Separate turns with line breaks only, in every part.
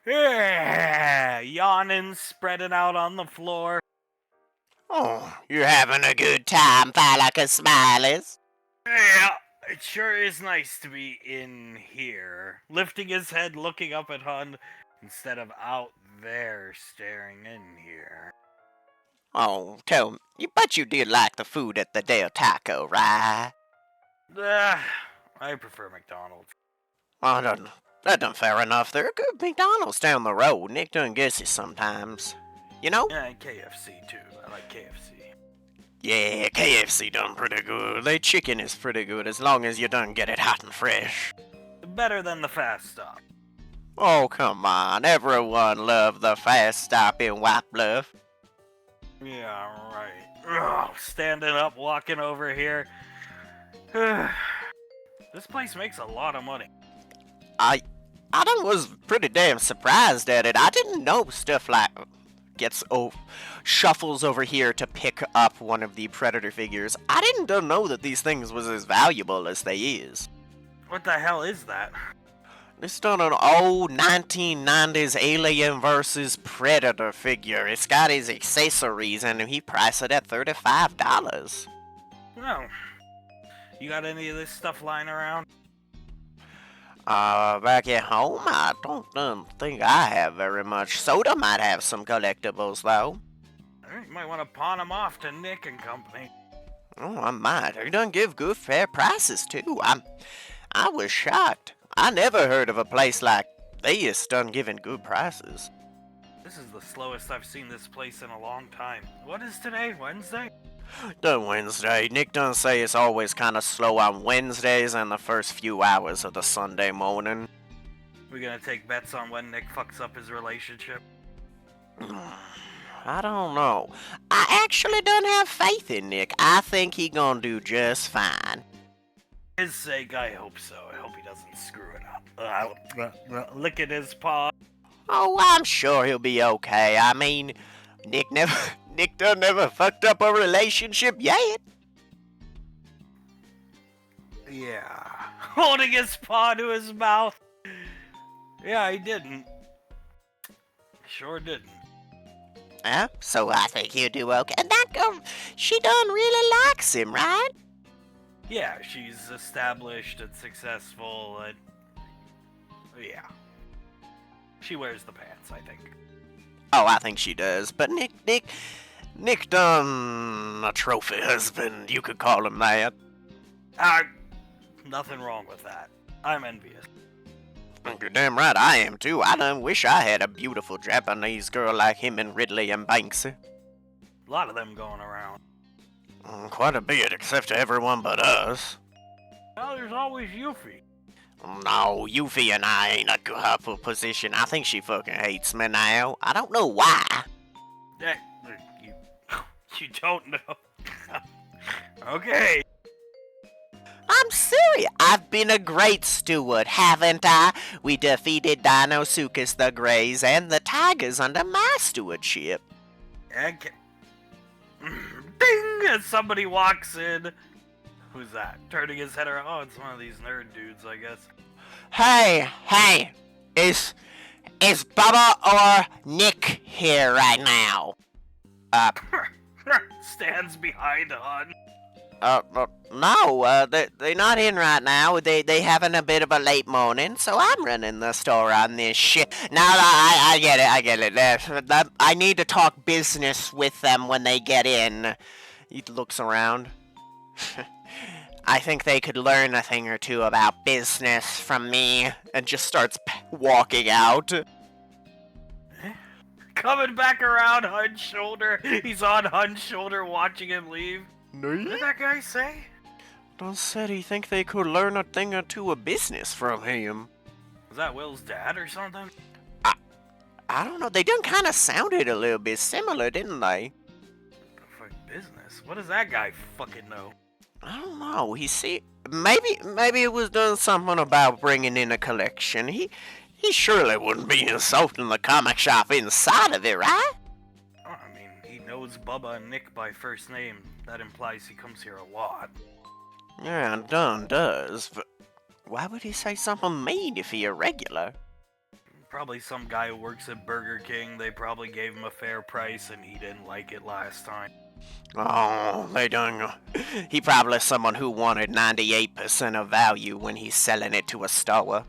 Yeah, yawning, spreading out on the floor.
Oh, you're having a good time, like a Smileys.
Yeah, it sure is nice to be in here. Lifting his head, looking up at Hun, instead of out there staring in here.
Oh, tell me, but you did like the food at the Del Taco, right?
I prefer McDonald's.
Oh, that done fair enough. There are good McDonald's down the road. Nick done guesses sometimes. You know?
Yeah, and KFC too. I like KFC.
Yeah, KFC done pretty good. Their chicken is pretty good as long as you done get it hot and fresh.
Better than the fast stop.
Oh, come on. Everyone loved the fast stop in White Bluff.
Yeah, right. Ugh, standing up, walking over here. This place makes a lot of money.
I done was pretty damn surprised at it. I didn't know stuff like shuffles over here to pick up one of the Predator figures. I didn't know that these things was as valuable as they is.
What the hell is that?
This done an old 1990s Alien vs. Predator figure. It's got his accessories and he priced it at $35.
No. You got any of this stuff lying around?
Back at home, I don't think I have very much. Soda might have some collectibles, though.
You might want to pawn them off to Nick and company.
Oh, I might. They done give good fair prices, too. I was shocked. I never heard of a place like this done giving good prices.
This is the slowest I've seen this place in a long time. What is today? Wednesday?
Done Wednesday. Nick done say it's always kind of slow on Wednesdays and the first few hours of the Sunday morning.
We gonna take bets on when Nick fucks up his relationship?
I don't know. I actually done have faith in Nick. I think he gonna do just fine.
For his sake, I hope so. I hope he doesn't screw it up. Lick at his paw.
Oh, I'm sure he'll be okay. I mean, Nick done never fucked up a relationship yet.
Yeah. Holding his paw to his mouth. Yeah, he didn't. Sure didn't.
So I think he'll do okay. And that girl, she done really likes him, right?
Yeah, she's established and successful and... yeah. She wears the pants, I think.
Oh, I think she does. But Nick done a trophy husband. You could call him that.
Nothing wrong with that. I'm envious.
You're damn right I am, too. I done wish I had a beautiful Japanese girl like him and Ridley and Banksy.
A lot of them going around.
Quite a bit, except to everyone but us.
Well, there's always Yuffie.
No, Yuffie and I ain't a couple position. I think she fucking hates me now. I don't know why.
You don't know. Okay.
I'm serious. I've been a great steward, haven't I? We defeated Dinosuchus the Greys and the Tigers under my stewardship.
Okay. Ding! And somebody walks in. Who's that? Turning his head around. Oh, it's one of these nerd dudes, I guess.
Hey! Is Bubba or Nick here right now?
Stands behind Han.
No, they're not in right now. They having a bit of a late morning, so I'm running the store on this shit. Now, I get it. I need to talk business with them when they get in. He looks around. I think they could learn a thing or two about business from me, and just starts walking out.
Coming back around Hun's shoulder. He's on Hun's shoulder watching him leave. What did that guy say?
Don said he think they could learn a thing or two of business from him.
Was that Will's dad or something?
I don't know. They done kind of sounded a little bit similar, didn't they?
For business? What does that guy fucking know?
I don't know. He see maybe it was done something about bringing in a collection. He surely wouldn't be insulting the comic shop inside of it, right?
I mean, he knows Bubba and Nick by first name. That implies he comes here a lot.
Yeah, Dunn does, but why would he say something mean if he a regular?
Probably some guy who works at Burger King. They probably gave him a fair price and he didn't like it last time.
Oh, they don't know. He probably someone who wanted 98% of value when he's selling it to a store.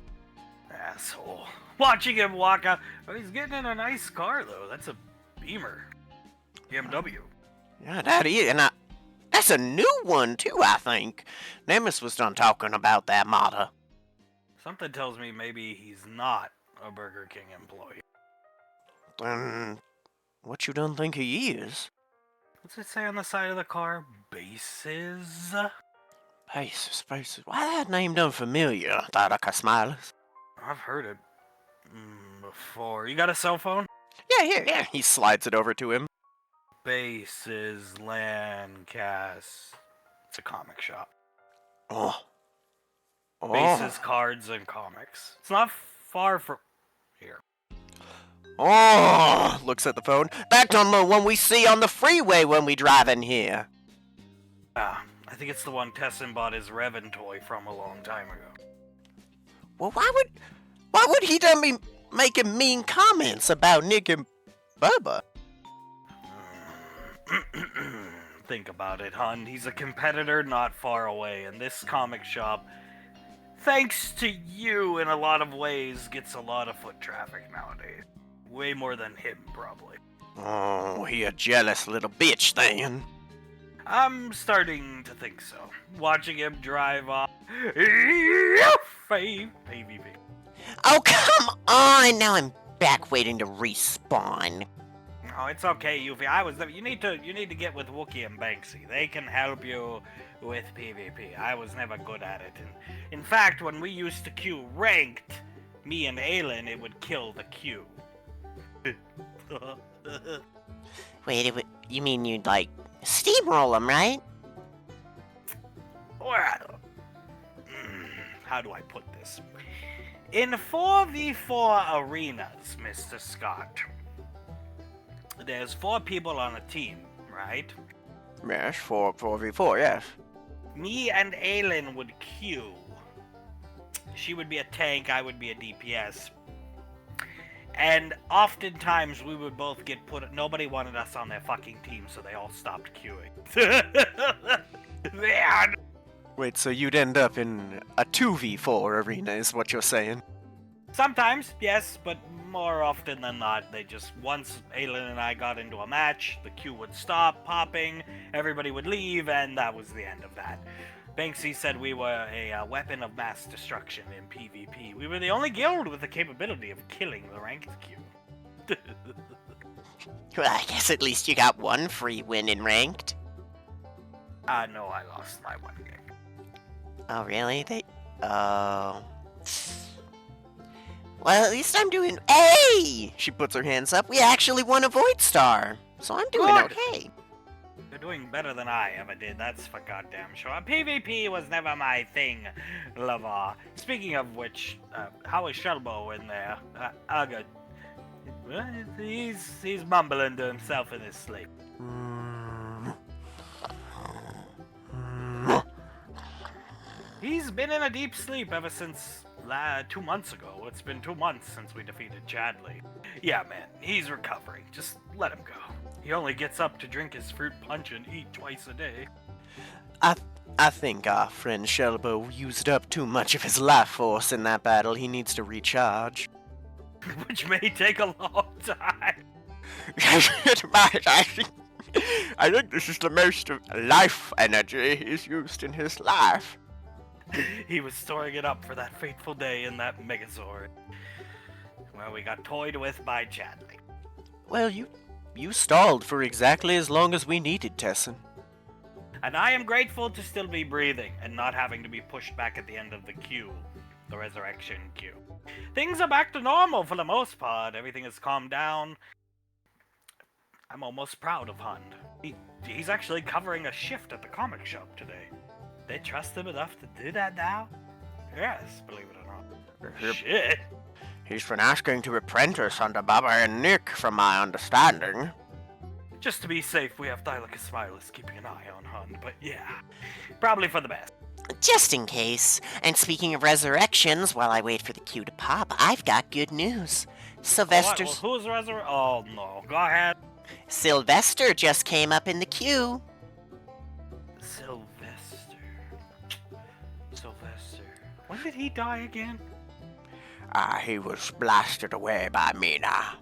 Asshole. Watching him walk out. Oh, he's getting in a nice car, though. That's a Beamer. BMW.
Yeah, that is, and that's a new one, too, I think. Nemesis was done talking about that model.
Something tells me maybe he's not a Burger King employee.
Then, what you done think he is?
What's it say on the side of the car? Bases?
Bases. Why that name done familiar? Thought I could smile.
I've heard it before. You got a cell phone?
Yeah, here, yeah. He slides it over to him.
Bases, Landcast. It's a comic shop.
Oh.
Bases, cards, and comics. It's not far from here.
Oh, looks at the phone. That's on the one we see on the freeway when we drive in here.
Ah, I think it's the one Tessen bought his Revan toy from a long time ago.
Well, why would he done be making mean comments about Nick and Bubba?
Think about it, hon. He's a competitor not far away, and this comic shop, thanks to you in a lot of ways, gets a lot of foot traffic nowadays. Way more than him, probably.
Oh, he a jealous little bitch then.
I'm starting to think so. Watching him drive off. PvP.
Oh, come on! Now I'm back waiting to respawn.
Oh, it's okay, Yuffie. You need to get with Wookie and Banksy. They can help you with PvP. I was never good at it. And in fact, when we used to queue ranked, me and Aelin, it would kill the queue.
Wait, you mean you'd, like, steamroll him, right?
Well, how do I put this? In 4v4 arenas, Mr. Scott, there's 4 people on a team, right?
Yes, 4v4, yes.
Me and Aelin would queue. She would be a tank, I would be a DPS. And oftentimes we would both get nobody wanted us on their fucking team, so they all stopped queuing. Man.
Wait, so you'd end up in a 2v4 arena is what you're saying?
Sometimes, yes, but more often than not, once Aelin and I got into a match, the queue would stop popping, everybody would leave, and that was the end of that. Banksy said we were a weapon of mass destruction in PvP. We were the only guild with the capability of killing the ranked queue.
Well, I guess at least you got one free win in ranked.
No, I lost my one game.
Oh, really? Oh. Well, at least I'm doing... Hey! She puts her hands up. We actually won a Void Star. So I'm doing
Good.
okay.
You're doing better than I ever did, that's for goddamn sure. PvP was never my thing, Lavar. Speaking of which, how is Shelbo in there? Good. Well, he's mumbling to himself in his sleep. He's been in a deep sleep ever since 2 months ago. It's been 2 months since we defeated Chadley. Yeah, man, he's recovering. Just let him go. He only gets up to drink his fruit punch and eat twice a day.
I think our friend Shelbo used up too much of his life force in that battle. He needs to recharge.
Which may take a long time.
I think this is the most life energy he's used in his life.
He was storing it up for that fateful day in that Megazord. Well, we got toyed with by Chadley.
Well, you stalled for exactly as long as we needed, Tessen.
And I am grateful to still be breathing and not having to be pushed back at the end of the queue. The resurrection queue. Things are back to normal for the most part. Everything has calmed down. I'm almost proud of Hund. He's actually covering a shift at the comic shop today. They trust him enough to do that now? Yes, believe it or not. Shit.
He's been asking to apprentice under Baba and Nick, from my understanding.
Just to be safe, we have Thylicus Smilus keeping an eye on Hund, but yeah, probably for the best.
Just in case. And speaking of resurrections, while I wait for the queue to pop, I've got good news. Sylvester's...
Who's resurrected? Oh no, go ahead.
Sylvester just came up in the queue.
Sylvester. When did he die again?
He was blasted away by Mina.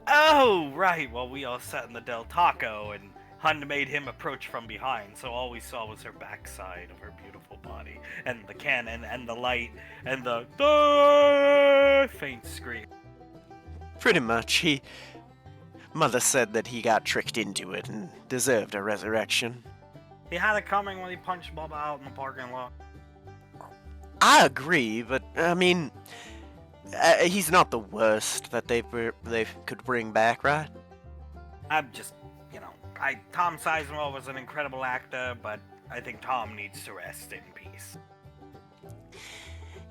Oh, right. Well, we all sat in the Del Taco, and Hun made him approach from behind, so all we saw was her backside of her beautiful body, and the cannon, and the light, and the faint scream.
Pretty much, Mother said that he got tricked into it and deserved a resurrection.
He had it coming when he punched Bubba out in the parking lot.
I agree, but, I mean, he's not the worst that they could bring back, right?
I'm just, Tom Sizemore was an incredible actor, but I think Tom needs to rest in peace.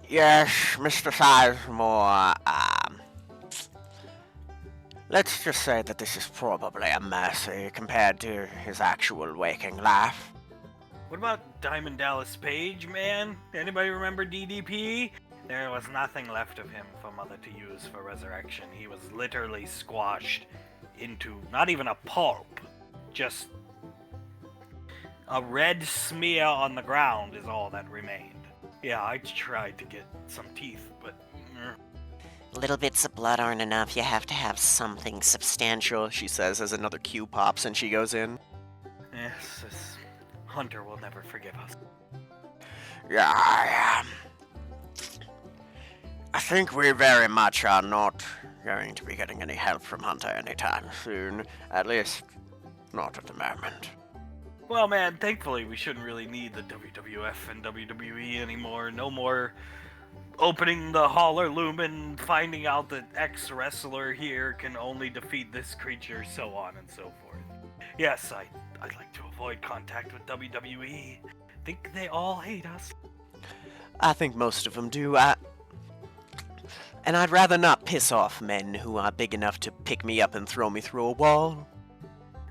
Yes, Mr. Sizemore, let's just say that this is probably a mercy compared to his actual waking life.
What about Diamond Dallas Page, man? Anybody remember DDP? There was nothing left of him for Mother to use for resurrection. He was literally squashed into not even a pulp, just a red smear on the ground is all that remained. Yeah, I tried to get some teeth, but...
Little bits of blood aren't enough. You have to have something substantial, she says as another cue pops and she goes in.
Yes, this Hunter will never forgive us.
Yeah, I think we very much are not going to be getting any help from Hunter anytime soon. At least, not at the moment.
Well, man, thankfully we shouldn't really need the WWF and WWE anymore. No more opening the Holler Lumen, finding out that X wrestler here can only defeat this creature, so on and so forth. Yes, I'd like to avoid contact with WWE. Think they all hate us.
I think most of them do. And I'd rather not piss off men who are big enough to pick me up and throw me through a wall.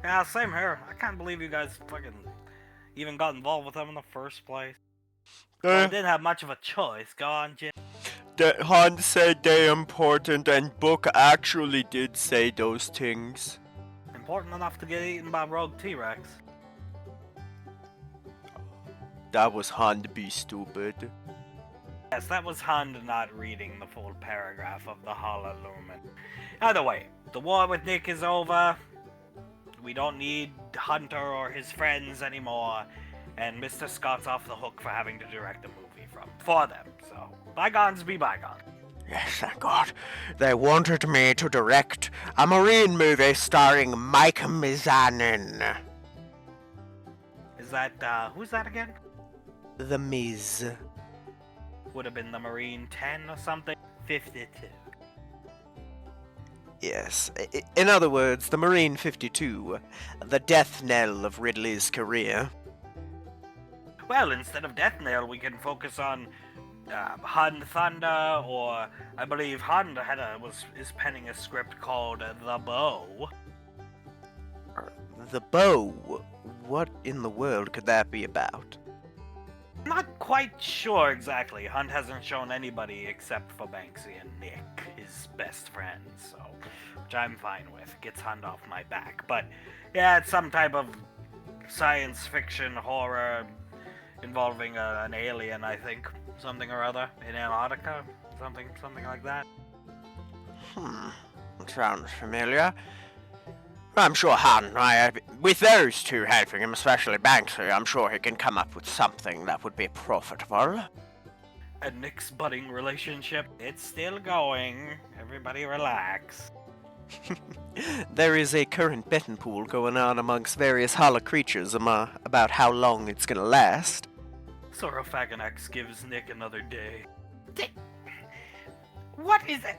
Yeah, same here. I can't believe you guys fucking even got involved with them in the first place. Well, I didn't have much of a choice. Go on, Jim.
That Han said they important and Book actually did say those things.
Important enough to get eaten by Rogue T-Rex.
That was Han to be stupid.
Yes, that was Han not reading the full paragraph of the Holler Lumen. Either way, the war with Nick is over. We don't need Hunter or his friends anymore. And Mr. Scott's off the hook for having to direct a movie for them. So, bygones be bygones.
Yes, thank God. They wanted me to direct a Marine movie starring Mike Mizanin.
Is that, who's that again?
The Miz.
Would have been the Marine 10 or something. 52.
Yes. In other words, the Marine 52. The death knell of Ridley's career.
Well, instead of Death Nail, we can focus on Han Thunder, or I believe Han is penning a script called The Bow.
The Bow? What in the world could that be about?
Not quite sure exactly. Hunt hasn't shown anybody except for Banksy and Nick, his best friends, so which I'm fine with. Gets Hunt off my back. But yeah, it's some type of science fiction horror involving an alien, I think. Something or other. In Antarctica? Something like that.
It sounds familiar. I'm sure Han, with those two helping him, especially Banksy, I'm sure he can come up with something that would be profitable.
And Nick's budding relationship, it's still going. Everybody relax.
There is a current betting pool going on amongst various Holler creatures about how long it's gonna last.
Saurophagonax gives Nick another day. What is it?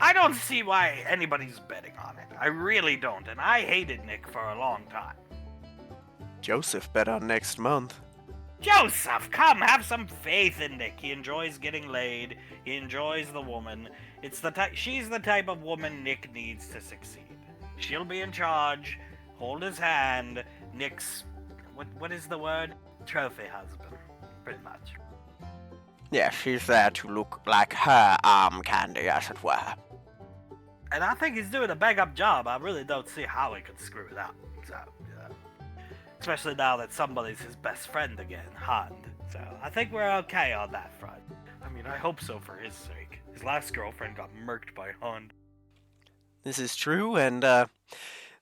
I don't see why anybody's betting on it. I really don't, and I hated Nick for a long time.
Joseph bet on next month.
Joseph, come, have some faith in Nick. He enjoys getting laid. He enjoys the woman. She's the type of woman Nick needs to succeed. She'll be in charge. Hold his hand. Nick's, what is the word? Trophy husband, pretty much.
Yeah, she's there to look like her arm candy, as it were.
And I think he's doing a bang-up job. I really don't see how he could screw it up. So, especially now that somebody's his best friend again, Hand. So, I think we're okay on that front. I mean, I hope so for his sake. His last girlfriend got murked by Hand.
This is true, and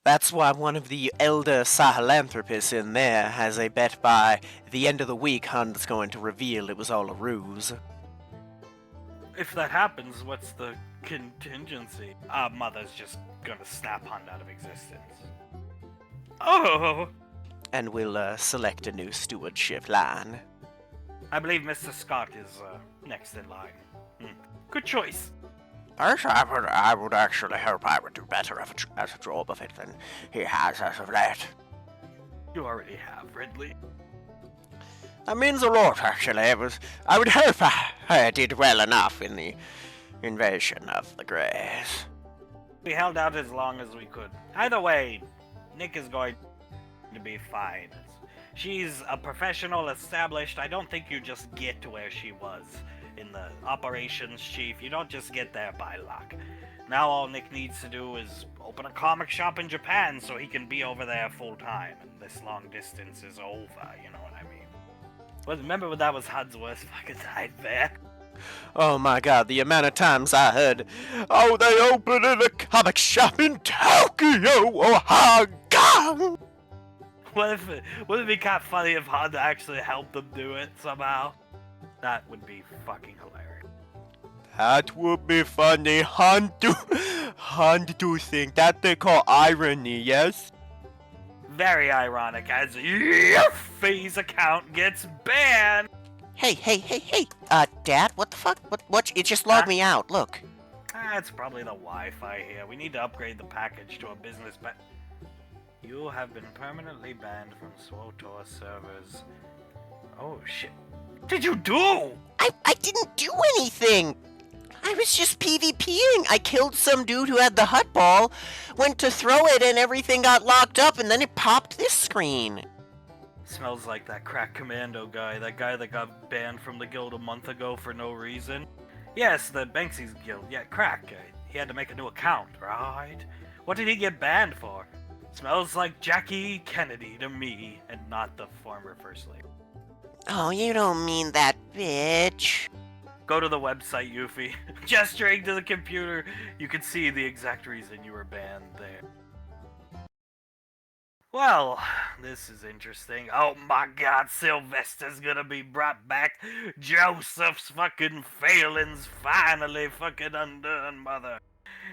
that's why one of the elder Sahelanthropists in there has a bet by the end of the week Hunt's going to reveal it was all a ruse.
If that happens, what's the contingency? Mother's just gonna snap Hunt out of existence. Oh!
And we'll select a new stewardship line.
I believe Mr. Scott is next in line. Good choice.
I would actually hope I would do better as a job of it than he has as of late.
You already have, Ridley.
That means a lot, actually. I would hope I did well enough in the invasion of the Greys.
We held out as long as we could. Either way, Nick is going to be fine. She's a professional, established. I don't think you just get to where she was in the operations chief. You don't just get there by luck. Now all Nick needs to do is open a comic shop in Japan so he can be over there full time, and this long distance is over, you know what I mean? Well, remember when that was Hud's worst fucking nightmare?
Oh my god, the amount of times I heard, oh, they opened a comic shop in Tokyo, oh, god!
What if it be kind of funny if Hud actually helped them do it somehow? That would be fucking hilarious.
That would be funny, Hunt to think that they call irony, yes?
Very ironic as your Fee's account gets banned.
Hey, Dad, what the fuck? What? It just logged me out, look.
It's probably the Wi-Fi here. We need to upgrade the package to a business You have been permanently banned from SWTOR servers. Oh shit. What did you do?
I didn't do anything! I was just PvPing. I killed some dude who had the hut ball, went to throw it, and everything got locked up, and then it popped this screen.
Smells like that crack commando guy, that guy that got banned from the guild a month ago for no reason. Yes, the Banksy's guild. Yeah, crack. He had to make a new account, right? What did he get banned for? Smells like Jackie Kennedy to me, and not the former First Lady.
Oh, you don't mean that bitch.
Go to the website, Yuffie. Gesturing to the computer, you can see the exact reason you were banned there. Well, this is interesting. Oh my god, Sylvester's gonna be brought back. Joseph's fucking failings finally fucking undone, mother.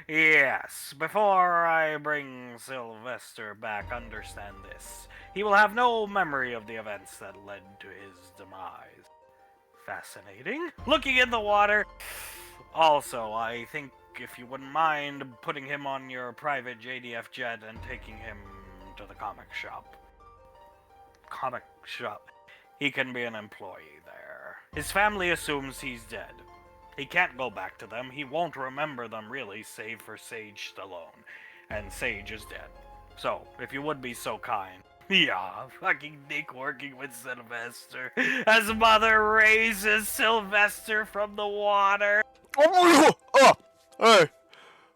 Yes, before I bring Sylvester back, understand this. He will have no memory of the events that led to his demise. Fascinating. Looking in the water. Also, I think if you wouldn't mind putting him on your private JDF jet and taking him to the comic shop. Comic shop. He can be an employee there. His family assumes he's dead. He can't go back to them. He won't remember them really, save for Sage Stallone. And Sage is dead. So, if you would be so kind. Yeah, fucking Nick working with Sylvester. As mother raises Sylvester from the water.
Oh, hey,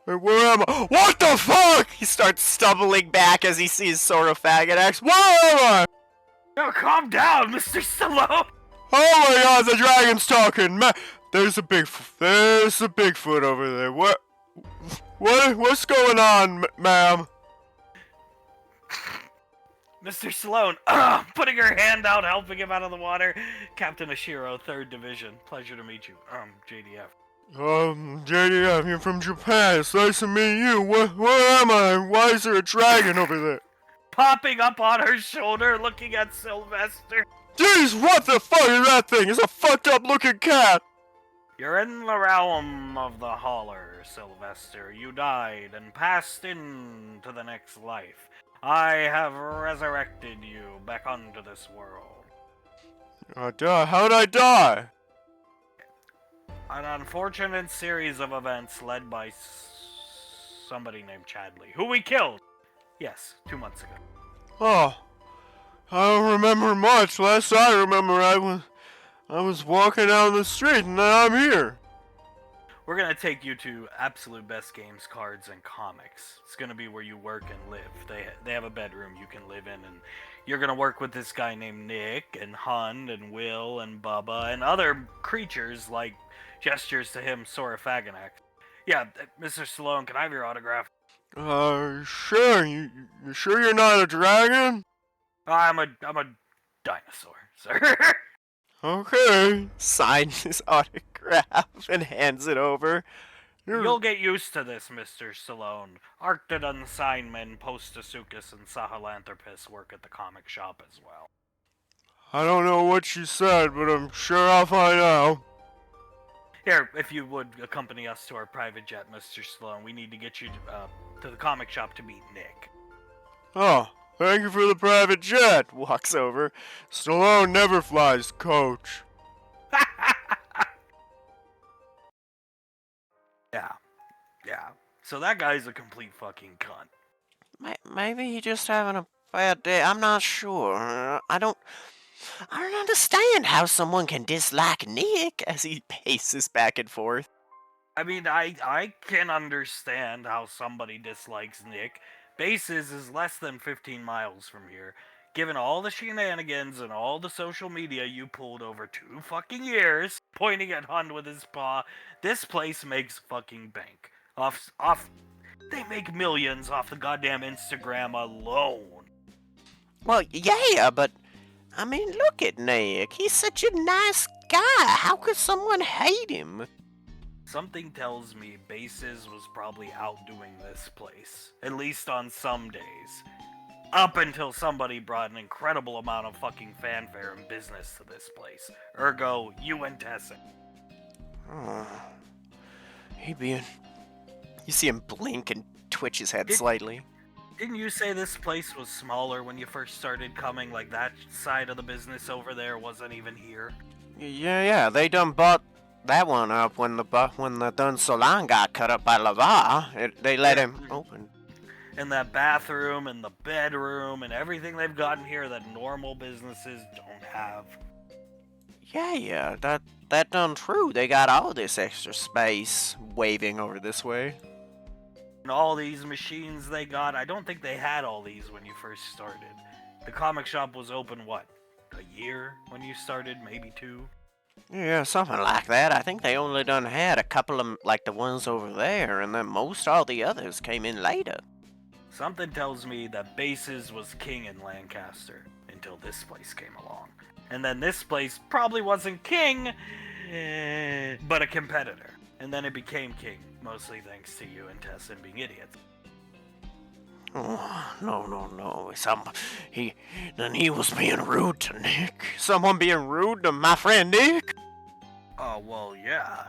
where am I? What the fuck? He starts stumbling back as he sees Sorofag and asks, where am I?
Oh, calm down, Mr. Stallone.
Oh my god, the dragon's talking. There's a Bigfoot over there. What's going on, ma'am?
Mr. Stallone, putting her hand out, helping him out of the water. Captain Ashiro, 3rd Division. Pleasure to meet you. JDF.
JDF, you're from Japan. It's nice to meet you. Where am I? Why is there a dragon over there?
Popping up on her shoulder, looking at Sylvester.
Jeez, what the fuck is that thing? It's a fucked up looking cat.
You're in the realm of the Hauler, Sylvester. You died and passed into the next life. I have resurrected you back onto this world.
How'd I die?
An unfortunate series of events led by somebody named Chadley, who we killed. Yes, 2 months ago.
Oh, I don't remember much. Last I remember,
I was walking down the street and then I'm here.
We're gonna take you to Absolute Best Games, Cards, and Comics. It's gonna be where you work and live. They have a bedroom you can live in, and you're gonna work with this guy named Nick, and Hun, and Will, and Bubba, and other creatures like gestures to him, Sora Faganax. Yeah, Mr. Stallone, can I have your autograph?
Sure. You sure you're not a dragon?
I'm a dinosaur, sir.
Okay.
Signs his autograph and hands it over.
You'll get used to this, Mr. Stallone. Arctodon Signman, Postasuchus, and Sahelanthropus work at the comic shop as well.
I don't know what you said, but I'm sure I'll find out.
Here, if you would accompany us to our private jet, Mr. Stallone, we need to get you to the comic shop to meet Nick.
Oh, thank you for the private jet. Walks over. Stallone never flies coach.
Yeah. So that guy's a complete fucking cunt.
Maybe he's just having a bad day. I'm not sure. I don't understand how someone can dislike Nick as he paces back and forth.
I mean, I can understand how somebody dislikes Nick. Bases is less than 15 miles from here. Given all the shenanigans and all the social media you pulled over 2 fucking years, pointing at Hun with his paw, this place makes fucking bank. They make millions off the goddamn Instagram alone.
Well, yeah, but I mean, look at Nick. He's such a nice guy. How could someone hate him?
Something tells me Bases was probably outdoing this place, at least on some days. Up until somebody brought an incredible amount of fucking fanfare and business to this place. Ergo, you and Tessen.
Oh, You see him blink and twitch his head slightly.
Didn't you say this place was smaller when you first started coming? Like that side of the business over there wasn't even here?
Yeah, they done bought that one up when the Dun Solan got cut up by Lavar. They let him open.
And that bathroom and the bedroom and everything they've gotten here that normal businesses don't have.
Yeah, that done true. They got all this extra space waving over this way.
And all these machines they got, I don't think they had all these when you first started. The comic shop was open, what, a year when you started? Maybe 2?
Yeah, something like that. I think they only done had a couple of, like the ones over there, and then most all the others came in later.
Something tells me that Bases was king in Lancaster until this place came along. And then this place probably wasn't king, but a competitor. And then it became king, mostly thanks to you and Tessen being idiots.
Oh, no. He was being rude to Nick. Someone being rude to my friend Nick?
Oh, well, yeah.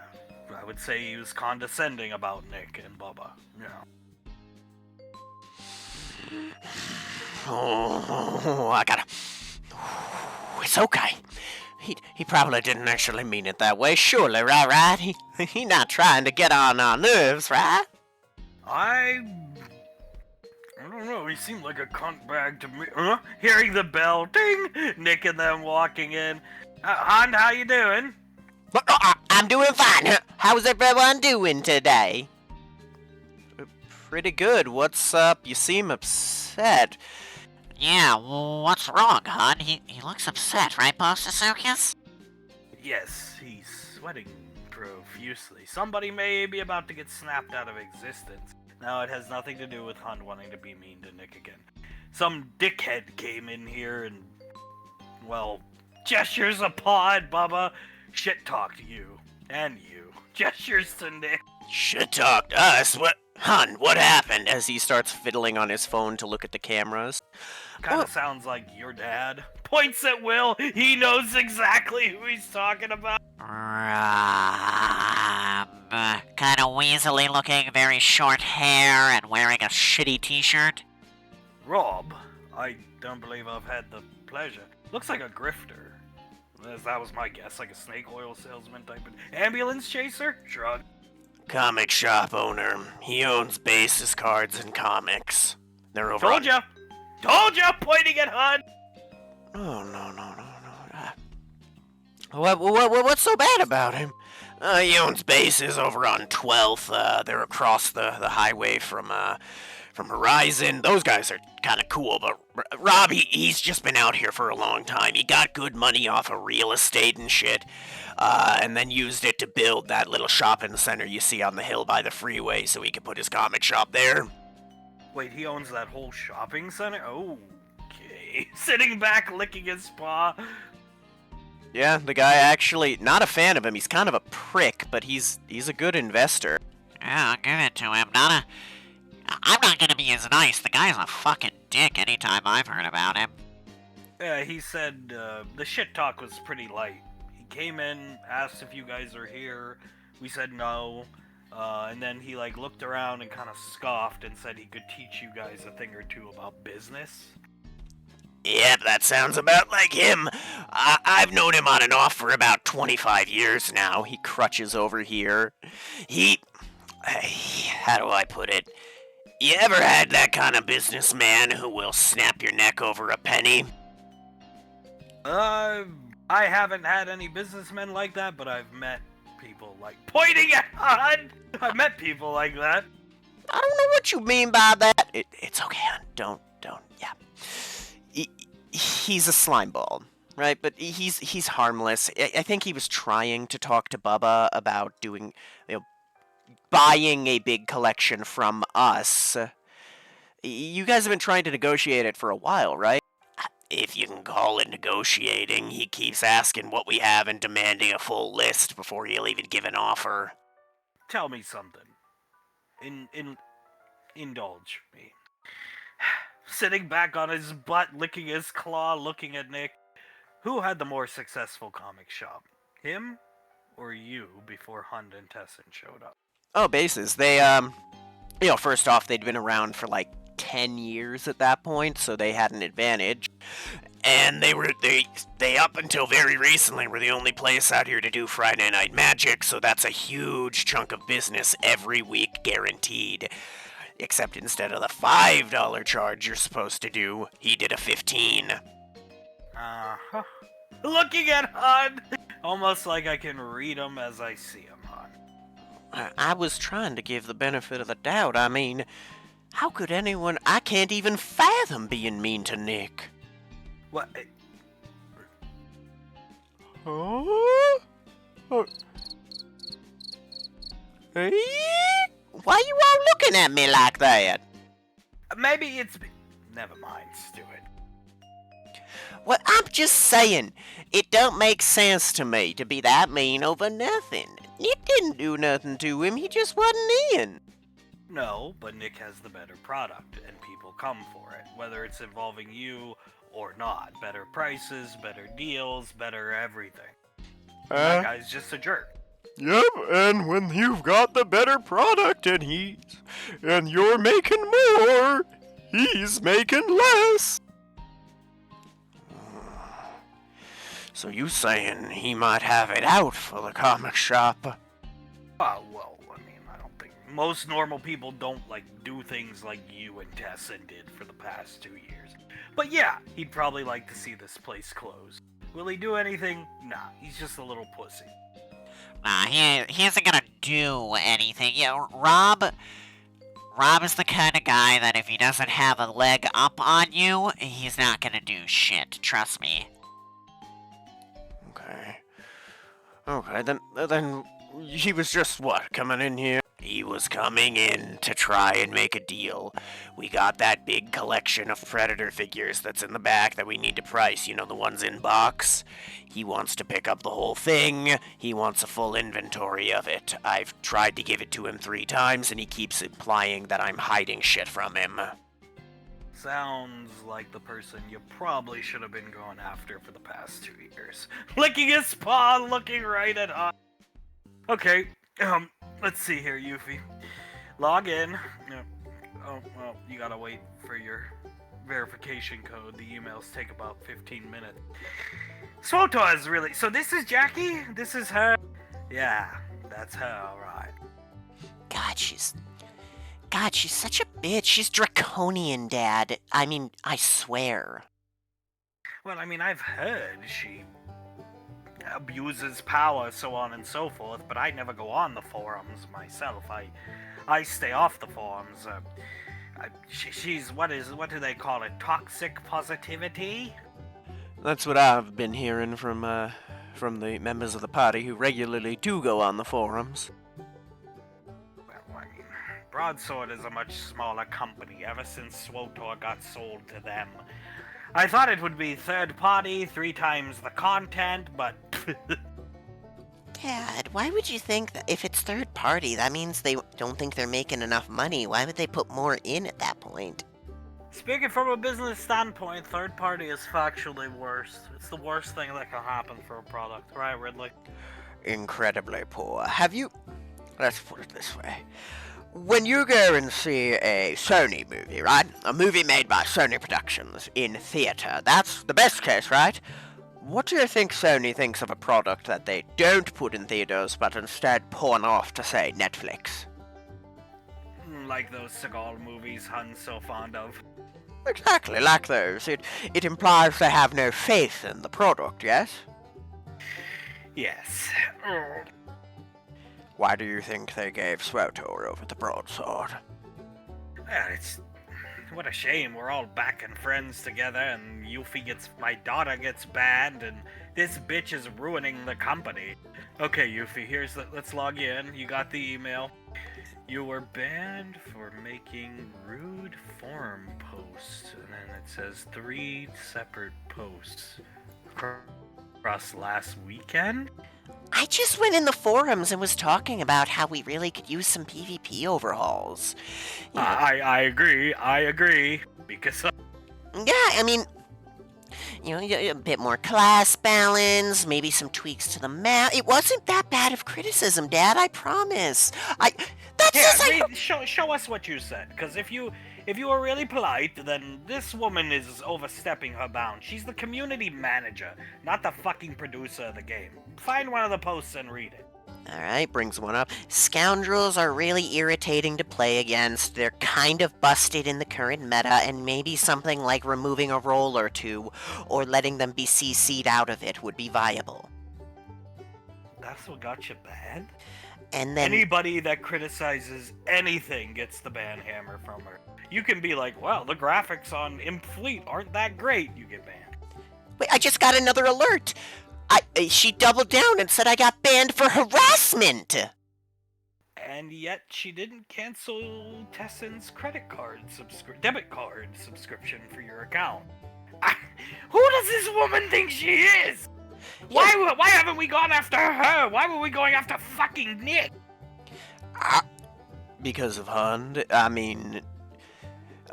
I would say he was condescending about Nick and Bubba, yeah.
Oh, I gotta... It's okay. He probably didn't actually mean it that way, surely, right? He not trying to get on our nerves, right?
I don't know, he seemed like a cunt bag to me. Hearing the bell, ding! Nick and them walking in. Han, how you doing?
I'm doing fine. How's everyone doing today? Pretty good. What's up? You seem upset.
Yeah, what's wrong, hon? He looks upset, right, Postasuchus?
Yes, he's sweating profusely. Somebody may be about to get snapped out of existence. Now, it has nothing to do with Hun wanting to be mean to Nick again. Some dickhead came in here and, well, gestures a paw at Bubba, shit-talked you, and you. Gestures to Nick.
Shit-talked us? What? Hun, what happened? As he starts fiddling on his phone to look at the cameras.
Kinda sounds like your dad. Points at Will. He knows exactly who he's talking about.
Kinda weaselly looking, very short hair, and wearing a shitty t-shirt.
Rob? I don't believe I've had the pleasure. Looks like a grifter. That was my guess, like a snake oil salesman type of ambulance chaser? Shrug.
Comic shop owner. He owns Bases, Cards, and Comics. They're over
Told ya! Told ya! Pointing at Hun!
No. What's so bad about him?
He owns bases over on 12th. They're across the highway from Horizon. Those guys are kind of cool, but Rob, he's just been out here for a long time. He got good money off of real estate and shit, and then used it to build that little shopping center you see on the hill by the freeway so he could put his comic shop there.
Wait, he owns that whole shopping center? Oh, okay. Sitting back, licking his paw.
Yeah, the guy actually, not a fan of him. He's kind of a prick, but he's a good investor.
Yeah, I'll give it to him. I'm not gonna be as nice. The guy's a fucking dick anytime I've heard about him.
He said the shit talk was pretty light. He came in, asked if you guys are here. We said no. And then he looked around and kind of scoffed and said he could teach you guys a thing or two about business.
Yep, that sounds about like him. I've known him on and off for about 25 years now.
He crutches over here.
How do I put it? You ever had that kind of businessman who will snap your neck over a penny?
I haven't had any businessmen like that, but I've met people pointing at Han! I've met people like that.
I don't know what you mean by that. It's okay, hon. Don't, yeah. He's a slime ball, right? But he's harmless. I think he was trying to talk to Bubba about buying a big collection from us. You guys have been trying to negotiate it for a while, right?
If you can call it negotiating, he keeps asking what we have and demanding a full list before he'll even give an offer.
Tell me something. Indulge me. Sitting back on his butt, licking his claw, looking at Nick. Who had the more successful comic shop? Him or you before Hund and Tessen showed up?
Oh, bases. They, first off, they'd been around for 10 years at that point, so they had an advantage.
And they up until very recently were the only place out here to do Friday Night Magic, so that's a huge chunk of business every week guaranteed. Except instead of the $5 charge you're supposed to do, he did a $15.
Uh-huh. Looking at Han! Almost like I can read him as I see him, Han.
I was trying to give the benefit of the doubt. I mean, how could anyone... I can't even fathom being mean to Nick.
What?
Huh? Hey? Why you all looking at me like that?
Maybe it's... Never mind, Stuart.
Well, I'm just saying, it don't make sense to me to be that mean over nothing. Nick didn't do nothing to him, he just wasn't in.
No, but Nick has the better product, and people come for it, whether it's involving you or not. Better prices, better deals, better everything. That guy's just a jerk.
Yep, and when you've got the better product and you're making more, he's making less. So you saying he might have it out for the comic shop?
Well, I mean, I don't think most normal people don't do things like you and Tessen did for the past 2 years. But yeah, he'd probably like to see this place closed. Will he do anything? Nah, he's just a little pussy.
Nah, he isn't gonna do anything. Rob is the kind of guy that if he doesn't have a leg up on you, he's not gonna do shit. Trust me.
Okay, then he was just coming in here? He was coming in to try and make a deal. We got that big collection of Predator figures that's in the back that we need to price, the ones in box. He wants to pick up the whole thing. He wants a full inventory of it. I've tried to give it to him 3 times, and he keeps implying that I'm hiding shit from him.
Sounds like the person you probably should have been going after for the past 2 years. Licking his paw, looking right at us. Okay, let's see here, Yuffie. Log in. Oh, well, you gotta wait for your verification code. The emails take about 15 minutes. Swoto is really... So this is Jackie? This is her? Yeah, that's her, alright.
God, she's such a bitch. She's draconian, Dad. I mean, I swear.
Well, I mean, I've heard she abuses power, so on and so forth. But I never go on the forums myself. I stay off the forums. She's what do they call it? Toxic positivity?
That's what I've been hearing from the members of the party who regularly do go on the forums.
Well, I mean, Broadsword is a much smaller company ever since SWOTOR got sold to them. I thought it would be third party, 3 times the content, but
Dad, why would you think that if it's third party, that means they don't think they're making enough money? Why would they put more in at that point?
speaking from a business standpoint, third party is factually worse. It's the worst thing that can happen for a product, right, Ridley?
Incredibly poor. Let's put it this way. When you go and see a Sony movie, right? A movie made by Sony Productions in theater, that's the best case, right? What do you think Sony thinks of a product that they don't put in theaters but instead pawn off to, say, Netflix?
Like those Seagal movies Hun's so fond of.
Exactly, like those. It implies they have no faith in the product, yes?
Yes.
Why do you think they gave SWOTOR over the broadsword?
It's what a shame. We're all back and friends together, and my daughter gets banned, and this bitch is ruining the company. Okay, Yuffie, let's log you in. You got the email. You were banned for making rude forum posts, and then it says 3 separate posts across last weekend.
I just went in the forums and was talking about how we really could use some PvP overhauls. You know,
I agree. Because
yeah, I mean, you know, a bit more class balance, maybe some tweaks to the map. It wasn't that bad of criticism, Dad, I promise.
show us what you said. Because if you were really polite, then this woman is overstepping her bounds. She's the community manager, not the fucking producer of the game. Find one of the posts and read it.
Alright, brings one up. Scoundrels are really irritating to play against. They're kind of busted in the current meta, and maybe something like removing a role or two, or letting them be CC'd out of it would be viable.
That's what got you banned?
And then...
Anybody that criticizes anything gets the ban hammer from her. You can be like, well, the graphics on Imp Fleet aren't that great. You get banned.
Wait, I just got another alert. She doubled down and said I got banned for harassment.
And yet she didn't cancel Tessen's debit card subscription for your account. Who does this woman think she is?
Yeah.
Why haven't we gone after her? Why were we going after fucking Nick?
Because of Hund? I mean...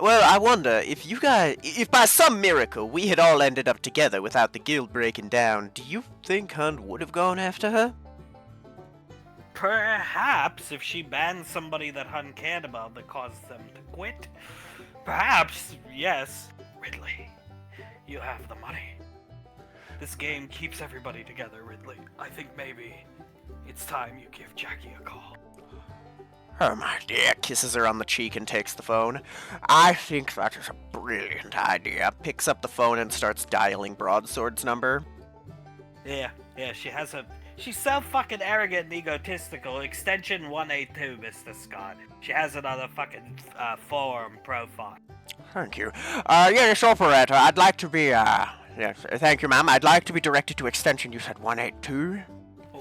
Well, I wonder, if by some miracle we had all ended up together without the guild breaking down, do you think Hund would have gone after her?
Perhaps, if she banned somebody that Hun cared about that caused them to quit. Perhaps, yes. Ridley, you have the money. This game keeps everybody together, Ridley. I think maybe it's time you give Jackie a call.
Oh my dear, kisses her on the cheek and takes the phone. I think that is a brilliant idea. Picks up the phone and starts dialing Broadsword's number.
Yeah, she's so fucking arrogant and egotistical. Extension 182, Mr. Scott. She has another fucking forum profile.
Thank you. Yes, operator, I'd like to be, yes, thank you, ma'am. I'd like to be directed to extension, you said 182?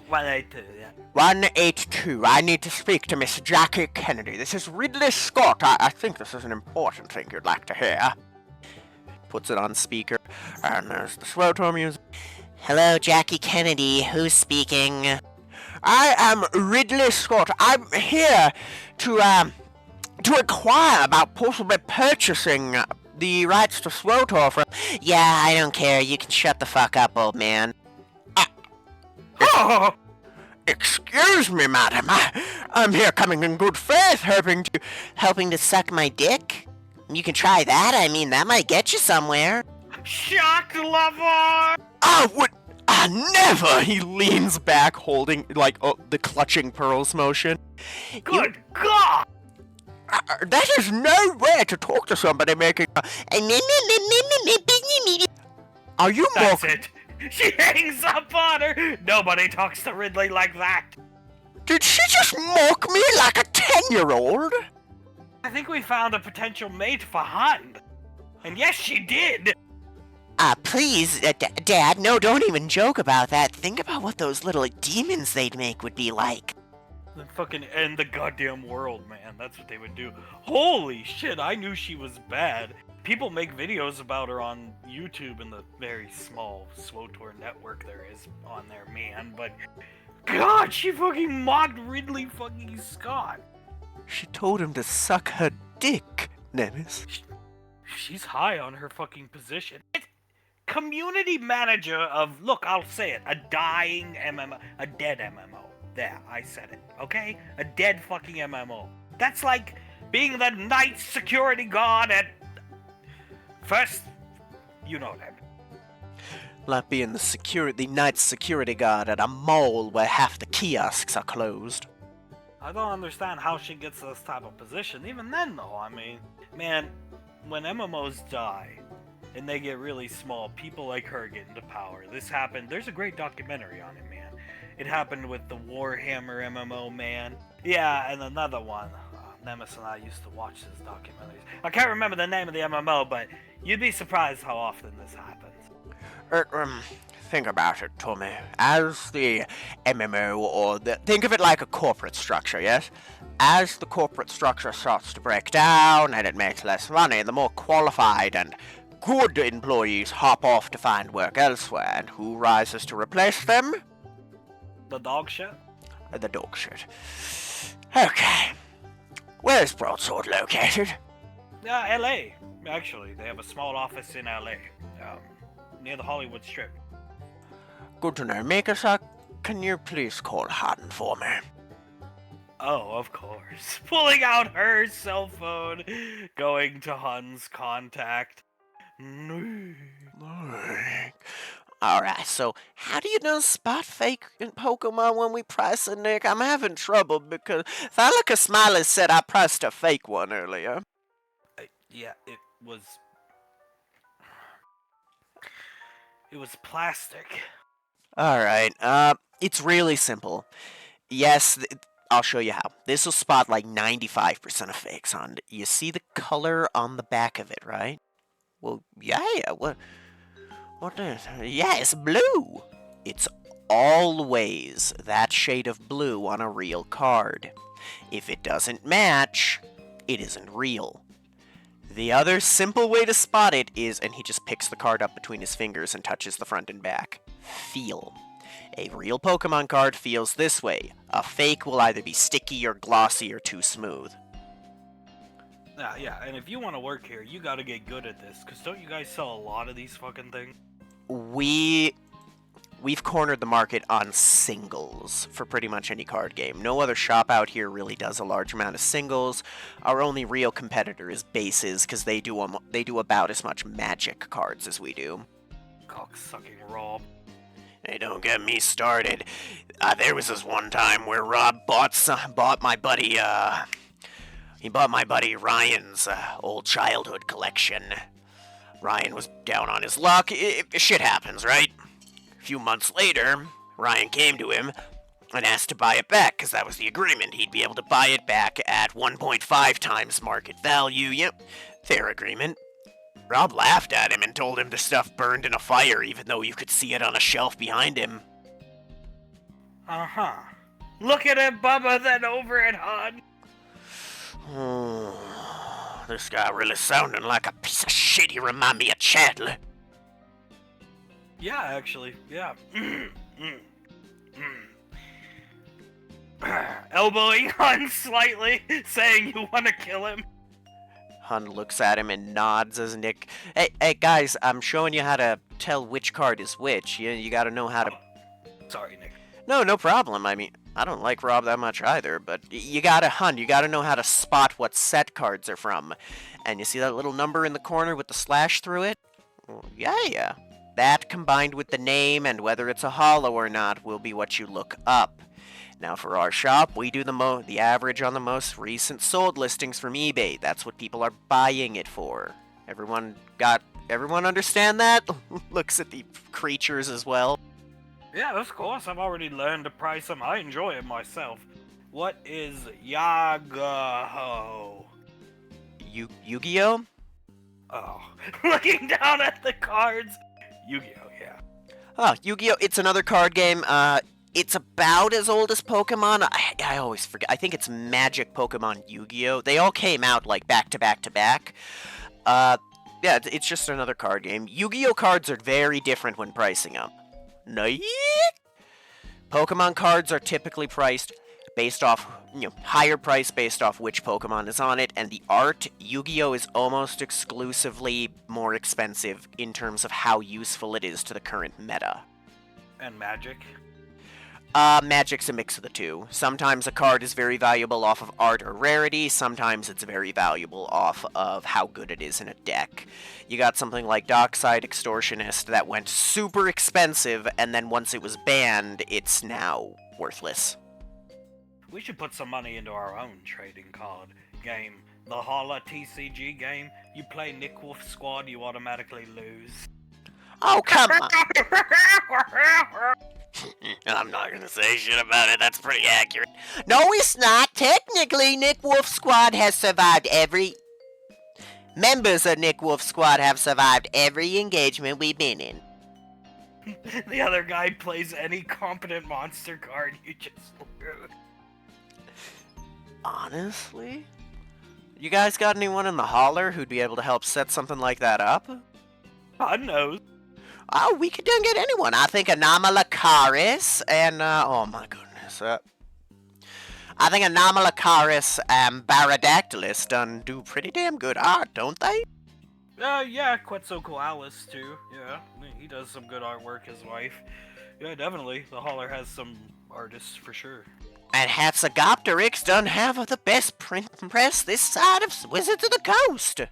182, yeah.
182. I need to speak to Miss Jackie Kennedy. This is Ridley Scott. I think this is an important thing you'd like to hear. Puts it on speaker, and there's the SWOTOR music.
Hello, Jackie Kennedy. Who's speaking?
I am Ridley Scott. I'm here to inquire about possibly purchasing the rights to SWOTOR from...
Yeah, I don't care. You can shut the fuck up, old man.
Oh!
Excuse me, madam. I'm here coming in good faith,
Helping to suck my dick? You can try that. I mean, that might get you somewhere.
Shock lover!
Never! He leans back, holding, the clutching pearls motion.
Good God!
That is no way to talk to somebody making... Are you
That's it. She hangs up on her! Nobody talks to Ridley like that!
Did she just mock me like a 10-year-old?
I think we found a potential mate for Hunt. And yes, she did!
Please, Dad, no, don't even joke about that. Think about what those little demons they'd make would be like.
Then fucking end the goddamn world, man. That's what they would do. Holy shit, I knew she was bad. People make videos about her on YouTube and the very small SWOTOR network there is on there, man. But, God, she fucking mocked Ridley fucking Scott.
She told him to suck her dick, Nemes.
She's high on her fucking position. Community manager of, look, I'll say it, a dying MMO, a dead MMO. There, I said it, okay? A dead fucking MMO. That's like being the night security guard at... First, you know what I mean.
Like being the night security guard at a mall where half the kiosks are closed.
I don't understand how she gets this type of position. Even then, though, I mean, man, when MMOs die and they get really small, people like her get into power. This happened. There's a great documentary on it, man. It happened with the Warhammer MMO, man. Yeah, and another one. Nemes and I used to watch these documentaries. I can't remember the name of the MMO, but you'd be surprised how often this happens.
Think about it, Tommy. As the MMO, think of it like a corporate structure, yes? As the corporate structure starts to break down and it makes less money, the more qualified and good employees hop off to find work elsewhere, and who rises to replace them?
The dog shit?
The dog shit. Okay. Where's Broadsword located?
LA. Actually, they have a small office in LA. Near the Hollywood Strip.
Good to know. Mikasa, can you please call Hutton for me?
Oh, of course. Pulling out her cell phone, going to Hun's contact.
Alright, so how do you know spot fake in Pokemon when we price a Nick? I'm having trouble because Thalika Smiley said I priced a fake one earlier.
Yeah, it was plastic.
Alright, it's really simple. Yes, I'll show you how. This will spot like 95% of fakes on. You see the color on the back of it, right? Well, yeah, what is it? Yeah, it's blue. It's always that shade of blue on a real card. If it doesn't match, it isn't real. The other simple way to spot it is, and he just picks the card up between his fingers and touches the front and back. Feel. A real Pokemon card feels this way. A fake will either be sticky or glossy or too smooth.
Yeah, and if you want to work here, you gotta get good at this, because don't you guys sell a lot of these fucking things?
We've cornered the market on singles for pretty much any card game. No other shop out here really does a large amount of singles. Our only real competitor is bases, because they do about as much magic cards as we do.
Cock-sucking Rob.
Hey, don't get me started. There was this one time where Rob bought my buddy, he bought my buddy Ryan's old childhood collection. Ryan was down on his luck. Shit happens, right? A few months later, Ryan came to him and asked to buy it back, because that was the agreement. He'd be able to buy it back at 1.5 times market value. Yep, fair agreement. Rob laughed at him and told him the stuff burned in a fire, even though you could see it on a shelf behind him.
Uh-huh. Look at it, Bubba, then over at Hun.
This guy really sounding like a piece of shit. He remind me of Chandler.
Yeah, actually, yeah. Elbowing Hun slightly, saying you want to kill him.
Hun looks at him and nods as Nick... Hey, guys, I'm showing you how to tell which card is which. You gotta know how to...
Sorry, Nick.
No problem. I mean, I don't like Rob that much either, but you gotta know how to spot what set cards are from. And you see that little number in the corner with the slash through it? Well, yeah. That combined with the name and whether it's a holo or not will be what you look up. Now for our shop, we do the average on the most recent sold listings from eBay. That's what people are buying it for. Everyone got Everyone understand that? Looks at the creatures as well.
Yeah, of course. I've already learned to price them. I enjoy it myself. What is Yagaho?
Yu-Gi-Oh?
Oh, looking down at the cards. Yu-Gi-Oh, yeah.
Oh, Yu-Gi-Oh! It's another card game. It's about as old as Pokemon. I always forget. I think it's Magic Pokemon Yu-Gi-Oh! They all came out, like, back to back to back. Yeah, it's just another card game. Yu-Gi-Oh! Cards are very different when pricing them. Pokemon cards are typically priced based off, higher price based off which Pokemon is on it, and the art, Yu-Gi-Oh! Is almost exclusively more expensive in terms of how useful it is to the current meta.
And Magic?
Magic's a mix of the two. Sometimes a card is very valuable off of art or rarity, sometimes it's very valuable off of how good it is in a deck. You got something like Dockside Extortionist that went super expensive, and then once it was banned, it's now worthless.
We should put some money into our own trading card game. The Holla TCG game. You play Nick Wolf Squad, you automatically lose.
Oh, come on!
I'm not gonna say shit about it, that's pretty accurate.
No, it's not. Technically, Nick Wolf Squad has survived every... Members of Nick Wolf Squad have survived every engagement we've been in.
The other guy plays any competent monster card, you just lose.
Honestly? You guys got anyone in the holler who'd be able to help set something like that up?
God knows.
Oh, we could get anyone. I think Anomalakaris and, oh my goodness. I think Anomalakaris and Baradactylus do pretty damn good art, don't they?
Yeah, Quetzalcoatlus too. Yeah, he does some good artwork, his wife. Yeah, definitely. The Holler has some artists for sure.
And Hatzagopteryx done have the best print press this side of Wizards of the Coast.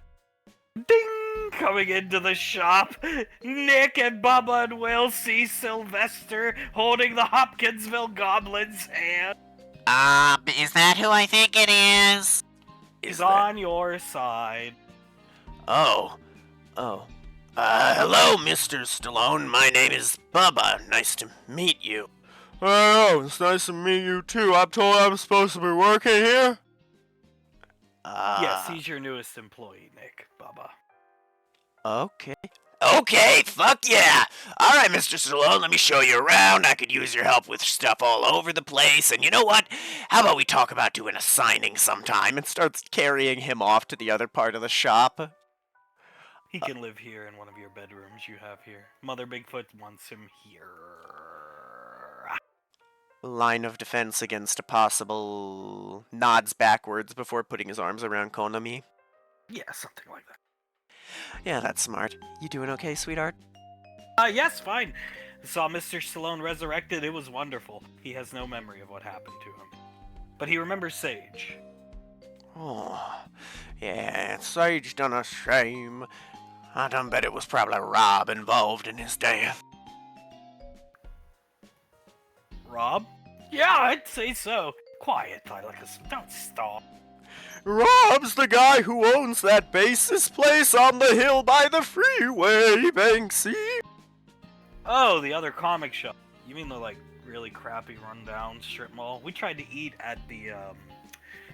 Ding! Coming into the shop, Nick and Bubba and Will see Sylvester holding the Hopkinsville Goblin's hand.
Is that who I think it is?
He's on your side.
Oh. Hello, Mr. Stallone. My name is Bubba. Nice to meet you.
Oh, it's nice to meet you too. I'm told I'm supposed to be working here?
Yes, he's your newest employee, Nick, Bubba.
Okay.
Okay, fuck yeah! Alright, Mr. Stallone, let me show you around. I could use your help with stuff all over the place. And you know what? How about we talk about doing a signing sometime?
And starts carrying him off to the other part of the shop.
He can live here in one of your bedrooms you have here. Mother Bigfoot wants him here.
Line of defense against a possible nods backwards before putting his arms around Konami.
Yeah, something like that.
Yeah, that's smart. You doing okay, sweetheart?
Yes, fine. Saw Mr. Stallone resurrected. It was wonderful. He has no memory of what happened to him. But he remembers Sage.
Oh, yeah, Sage done a shame. I done bet it was probably Rob involved in his death.
Rob? Yeah, I'd say so. Quiet, Tylicus. Don't stop.
Rob's the guy who owns that basis place on the hill by the freeway, Banksy.
Oh, the other comic shop. You mean the, really crappy rundown strip mall? We tried to eat at the, I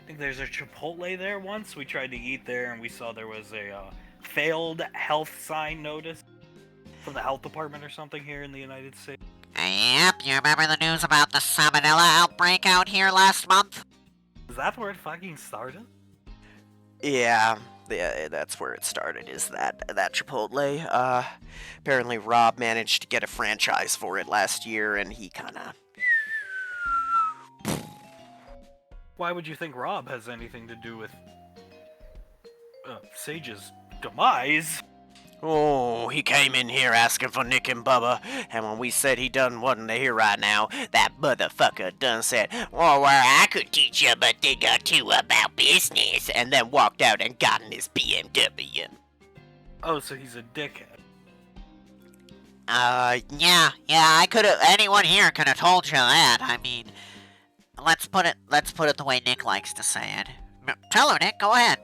think there's a Chipotle there once. We tried to eat there and we saw there was a, failed health sign notice from the health department or something here in the United States.
Yep, you remember the news about the salmonella outbreak out here last month?
Is that where it fucking started?
Yeah, that's where it started, is that Chipotle. Apparently Rob managed to get a franchise for it last year, and he kinda...
Why would you think Rob has anything to do with, Sage's demise?
Oh, he came in here asking for Nick and Bubba, and when we said he done wasn't here right now, that motherfucker done said, "Oh, well, I could teach you a thing or two about business," and then walked out and got in his BMW.
Oh, so he's a dickhead.
Yeah, anyone here could have told you that. I mean, let's put it the way Nick likes to say it. Tell her, Nick, go ahead.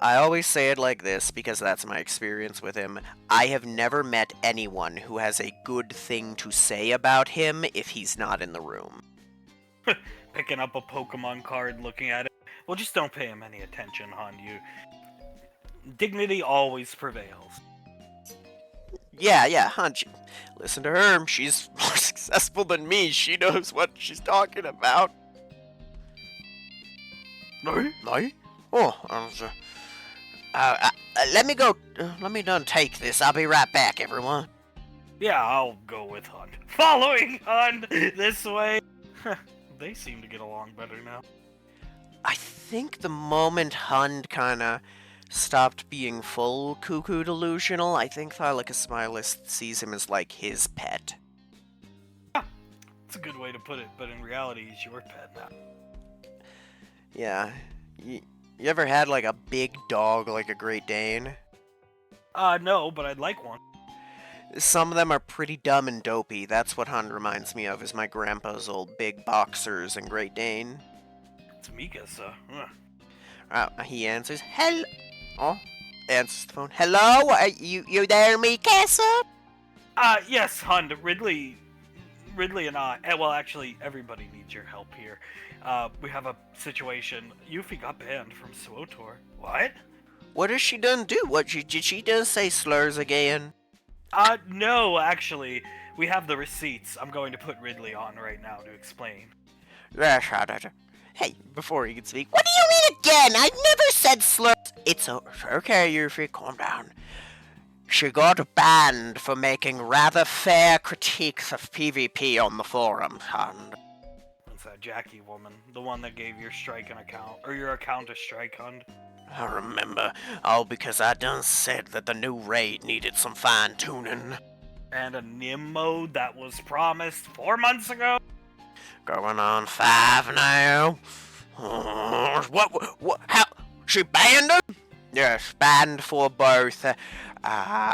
I always say it like this because that's my experience with him. I have never met anyone who has a good thing to say about him if he's not in the room.
Picking up a Pokemon card, looking at it. Well, just don't pay him any attention, hon. Dignity always prevails.
Yeah, Hunch. Listen to her. She's more successful than me. She knows what she's talking about.
No?
No? Oh, let me go. Let me done take this. I'll be right back, everyone.
Yeah, I'll go with Hunt. Following Hunt this way. They seem to get along better now.
I think the moment Hund kinda stopped being full cuckoo delusional, I think Thylicus Smilus sees him as like his pet.
It's a good way to put it, but in reality, he's your pet now.
Yeah. You ever had like a big dog like a Great Dane?
No, but I'd like one.
Some of them are pretty dumb and dopey. That's what Hund reminds me of, is my grandpa's old big boxers and Great Dane.
It's Mikasa.
He answers, hello. Oh, answers the phone. Hello? Are you there, Mikasa?
Yes, Hund. Ridley and I. Well, actually, everybody needs your help here. We have a situation. Yuffie got banned from SWOTOR. What?
What has she done do? Did she done say slurs again?
No, actually. We have the receipts. I'm going to put Ridley on right now to explain.
Yes, hey, before he can speak, what do you mean again? I never said slurs. It's okay, Yuffie, calm down. She got banned for making rather fair critiques of PvP on the forums, Hund.
It's that Jackie woman, the one that gave your strike an account, or your account a strike, Hund.
I remember, all because I done said that the new raid needed some fine-tuning.
And a Nim mode that was promised 4 months ago?
Going on 5 now. What, how, she banned her?
Yes, banned for both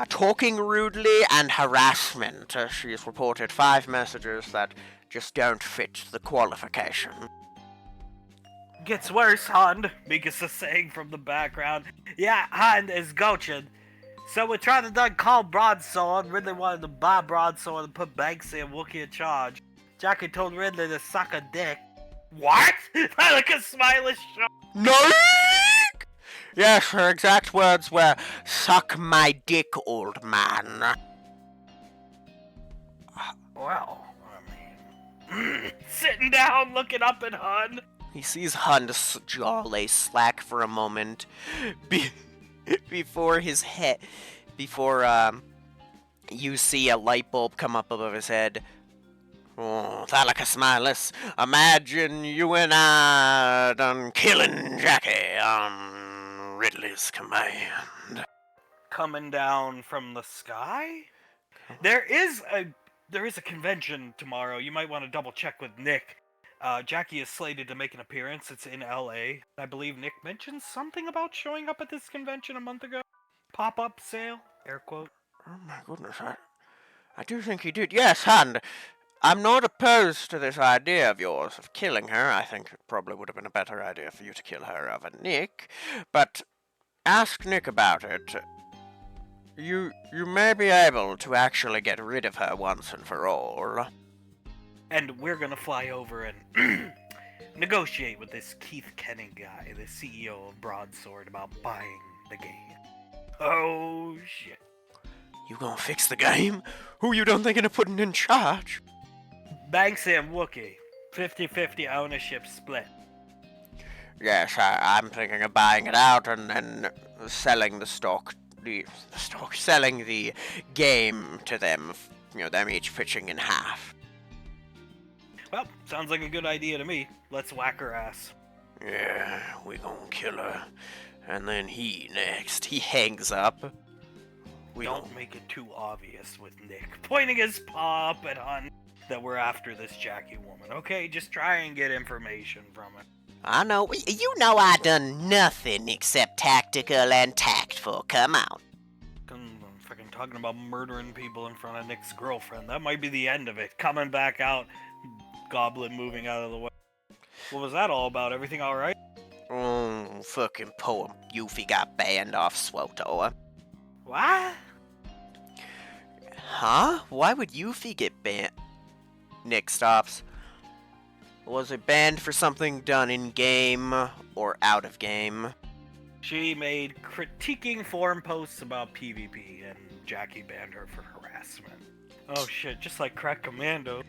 talking rudely and harassment. She has reported 5 messages that just don't fit the qualification.
Gets worse, Hund, Mikasa saying from the background. Yeah, Hund is goachin'. So we tried to done call Broadsword. Ridley wanted to buy Broadsword and put Banksy and Wookiee in charge. Jackie told Ridley to suck a dick. What? Like a smiley shot.
No! Yes, her exact words were, suck my dick, old man.
Well, I mean... sitting down, looking up at Hund.
He sees Hund's jaw lay slack for a moment before his head, before you see a light bulb come up above his head. Oh, Thylicus Smilus, imagine you and I done killing Jackie on Ridley's command.
Coming down from the sky? There is a convention tomorrow. You might want to double check with Nick. Jackie is slated to make an appearance. It's in LA. I believe Nick mentioned something about showing up at this convention a month ago. Pop-up sale, air quote.
Oh my goodness, I do think he did. Yes, Hund, I'm not opposed to this idea of yours of killing her. I think it probably would have been a better idea for you to kill her over Nick. But ask Nick about it. You may be able to actually get rid of her once and for all.
And we're gonna fly over and negotiate with this Keith Kenning guy, the CEO of Broadsword, about buying the game. Oh, shit.
You gonna fix the game? Who you done thinking of putting in charge?
Banksy and Wookiee. 50-50 ownership split.
Yes, I'm thinking of buying it out and selling the stock. Selling the game to them. You know, them each pitching in half.
Well, sounds like a good idea to me. Let's whack her ass.
Yeah, we gonna kill her. And then he next.
He hangs up.
Don't make it too obvious with Nick pointing his paw up at Hunt that we're after this Jackie woman. Okay, just try and get information from her.
I know. You know I done nothing except tactical and tactful. Come on.
I'm fucking talking about murdering people in front of Nick's girlfriend. That might be the end of it. Coming back out, Goblin moving out of the way. What was that all about? Everything alright?
Oh, fucking poor Yuffie got banned off SWTOR.
What?
Huh? Why would Yuffie get banned? Nick stops. Was it banned for something done in game or out of game?
She made critiquing forum posts about PvP, and Jackie banned her for harassment. Oh shit, just like Crack Commando.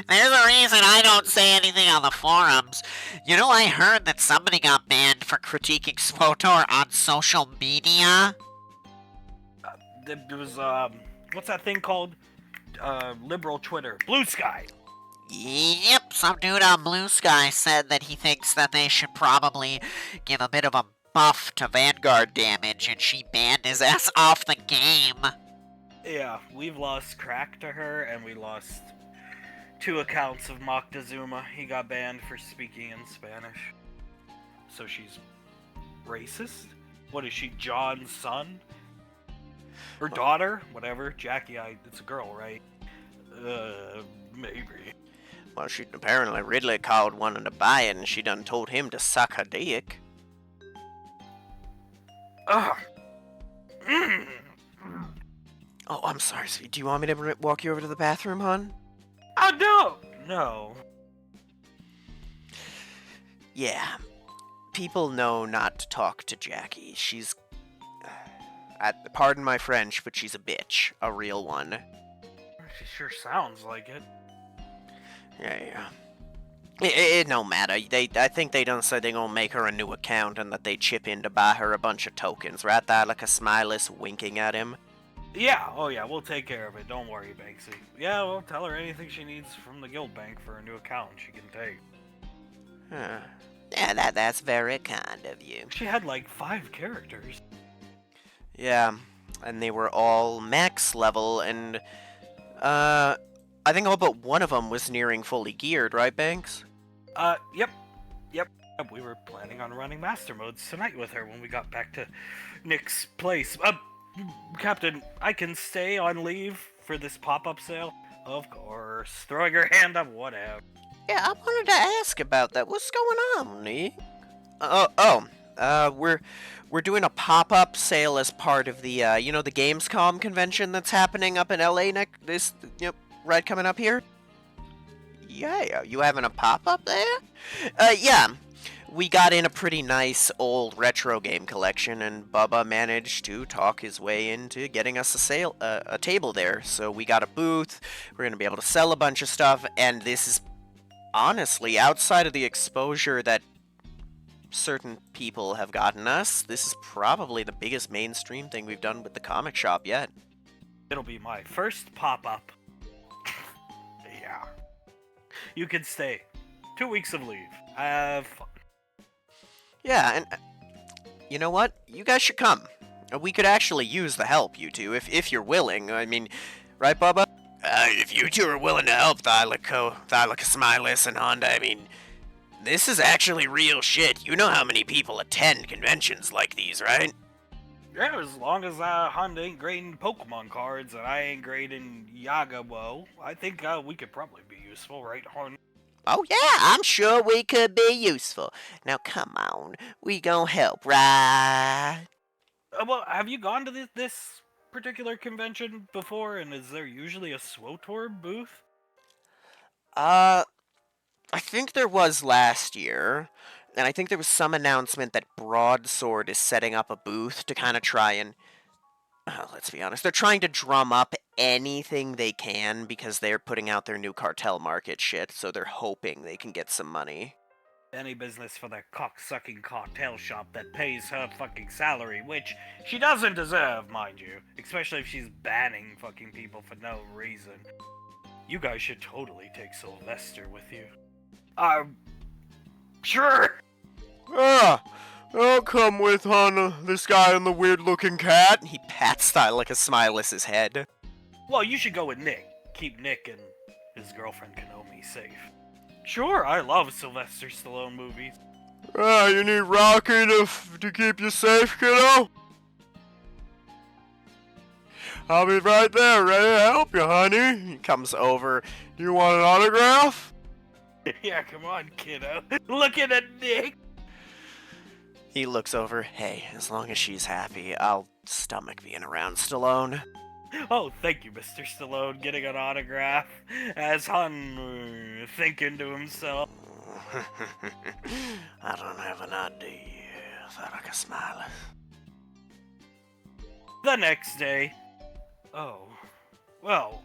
There's a reason I don't say anything on the forums. You know, I heard that somebody got banned for critiquing SWTOR on social media.
It was, what's that thing called? Liberal Twitter. Blue Sky.
Yep, some dude on Blue Sky said that he thinks that they should probably give a bit of a buff to Vanguard damage, and she banned his ass off the game.
Yeah, we've lost Crack to her, and we lost 2 accounts of Moctezuma. He got banned for speaking in Spanish. So she's racist? What is she, John's son? Her daughter? Whatever. Jackie, it's a girl, right? Maybe.
Well, she apparently Ridley called wanting to buy it, and she done told him to suck her dick.
Ugh.
Oh, I'm sorry, sweetie. Do you want me to walk you over to the bathroom, hon?
I don't. No.
Yeah. People know not to talk to Jackie. She's... pardon my French, but she's a bitch. A real one.
She sure sounds like it.
Yeah. It don't matter. I think they done said they gonna make her a new account and that they chip in to buy her a bunch of tokens. Right there, like a smileless winking at him.
Yeah, oh yeah, we'll take care of it. Don't worry, Banksy. Yeah, we'll tell her anything she needs from the guild bank for a new account she can take.
Huh. Yeah, that's very kind of you.
She had like 5 characters.
Yeah, and they were all max level, and I think all but one of them was nearing fully geared, right, Banks?
Yep. We were planning on running master modes tonight with her when we got back to Nick's place. Captain, I can stay on leave for this pop-up sale? Of course. Throwing her hand up, whatever.
Yeah, I wanted to ask about that. What's going on, Nick? We're doing a pop-up sale as part of the, the Gamescom convention that's happening up in LA right coming up here? Yeah, you having a pop-up there? Yeah. We got in a pretty nice old retro game collection, and Bubba managed to talk his way into getting us a table there. So we got a booth, we're going to be able to sell a bunch of stuff, and this is honestly, outside of the exposure that certain people have gotten us, this is probably the biggest mainstream thing we've done with the comic shop yet.
It'll be my first pop-up. Yeah. You can stay. 2 weeks of leave. Have fun.
Yeah, and you know what? You guys should come. We could actually use the help, you two, if you're willing. I mean, right, Bubba?
If you two are willing to help Thylico, Smileless, and Honda, I mean, this is actually real shit. You know how many people attend conventions like these, right?
Yeah, as long as Honda ain't grading Pokemon cards and I ain't grading Yagamo, I think we could probably be useful, right, Honda?
Oh yeah, I'm sure we could be useful. Now come on, we gon' help, right?
Well, have you gone to this particular convention before, and is there usually a SWTOR booth?
I think there was last year, and I think there was some announcement that Broadsword is setting up a booth to kind of try and... let's be honest, they're trying to drum up anything they can because they're putting out their new cartel market shit, so they're hoping they can get some money.
Any business for that cock-sucking cartel shop that pays her fucking salary, which she doesn't deserve, mind you. Especially if she's banning fucking people for no reason. You guys should totally take Sylvester with you. Sure!
I'll come with, hon, this guy and the weird-looking cat.
He pats Thylica Smileless's head.
Well, you should go with Nick. Keep Nick and his girlfriend Konomi safe. Sure, I love Sylvester Stallone movies.
You need Rocky to keep you safe, kiddo? I'll be right there, ready to help you, honey.
He comes over.
Do you want an autograph?
Yeah, come on, kiddo. Look at a dick.
He looks over. Hey, as long as she's happy, I'll stomach being around Stallone.
Oh, thank you, Mr. Stallone, getting an autograph. As Han thinking to himself.
I don't have an idea. Thought I could smile.
The next day. Oh. Well,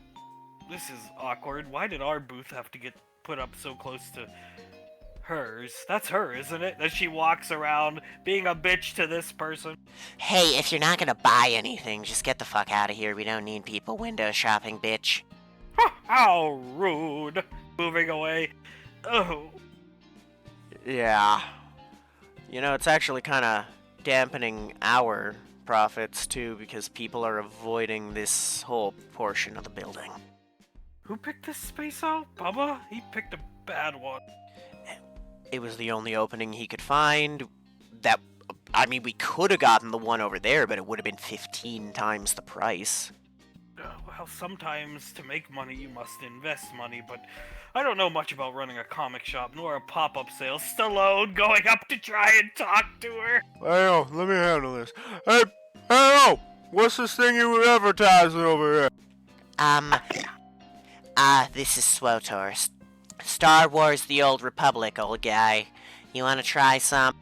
this is awkward. Why did our booth have to get put up so close to hers? That's her, isn't it? That she walks around being a bitch to this person.
Hey, if you're not gonna buy anything, just get the fuck out of here. We don't need people window shopping, bitch.
How rude. Moving away. Oh.
Yeah. You know, it's actually kind of dampening our profits, too, because people are avoiding this whole portion of the building.
Who picked this space out? Bubba? He picked a bad one.
It was the only opening he could find. I mean, we could have gotten the one over there, but it would have been 15 times the price.
Well, sometimes to make money you must invest money, but I don't know much about running a comic shop nor a pop-up sale. Stallone going up to try and talk to her.
Hey, let me handle this. Hey, what's this thing you were advertising over here?
This is SWOTOR. Star Wars The Old Republic, old guy. You wanna try some?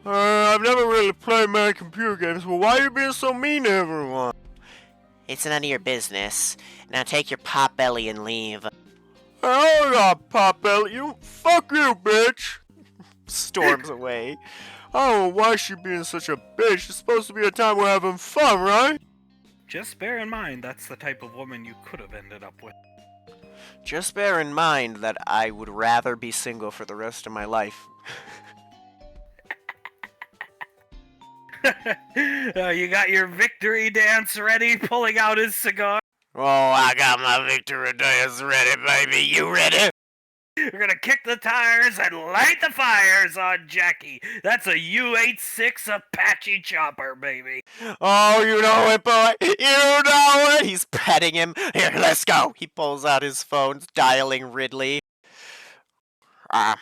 I've never really played many computer games, but why are you being so mean to everyone?
It's none of your business. Now take your pot belly and leave.
I got Pop Belly. Fuck you, bitch.
Storms away.
I don't know why she being such a bitch. It's supposed to be a time we're having fun, right?
Just bear in mind that's the type of woman you could have ended up with.
Just bear in mind that I would rather be single for the rest of my life.
You got your victory dance ready, pulling out his cigar.
Oh, I got my victory dance ready, baby. You ready?
We're gonna kick the tires and light the fires on Jackie. That's a U-86 Apache chopper, baby.
Oh, you know it, boy. You know it. He's petting him. Here, let's go. He pulls out his phone, dialing Ridley. Hello,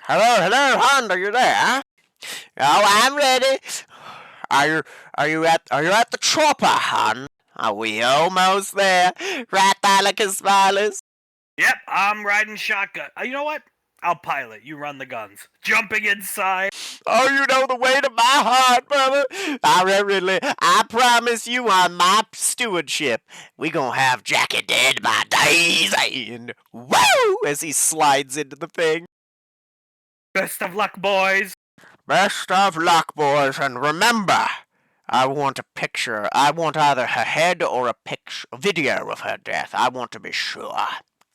Hon. Are you there? Oh, I'm ready. Are you at the chopper, hon? Are we almost there? Right, Balacus Smilers?
Yep, I'm riding shotgun. You know what? I'll pilot. You run the guns. Jumping inside.
Oh, you know the way to my heart, brother. All right, Ridley. I promise you on my stewardship, we gonna have Jackie dead by days and woo! As he slides into the thing.
Best of luck, boys.
Best of luck, boys, and remember, I want a picture. I want either her head or a video of her death. I want to be sure.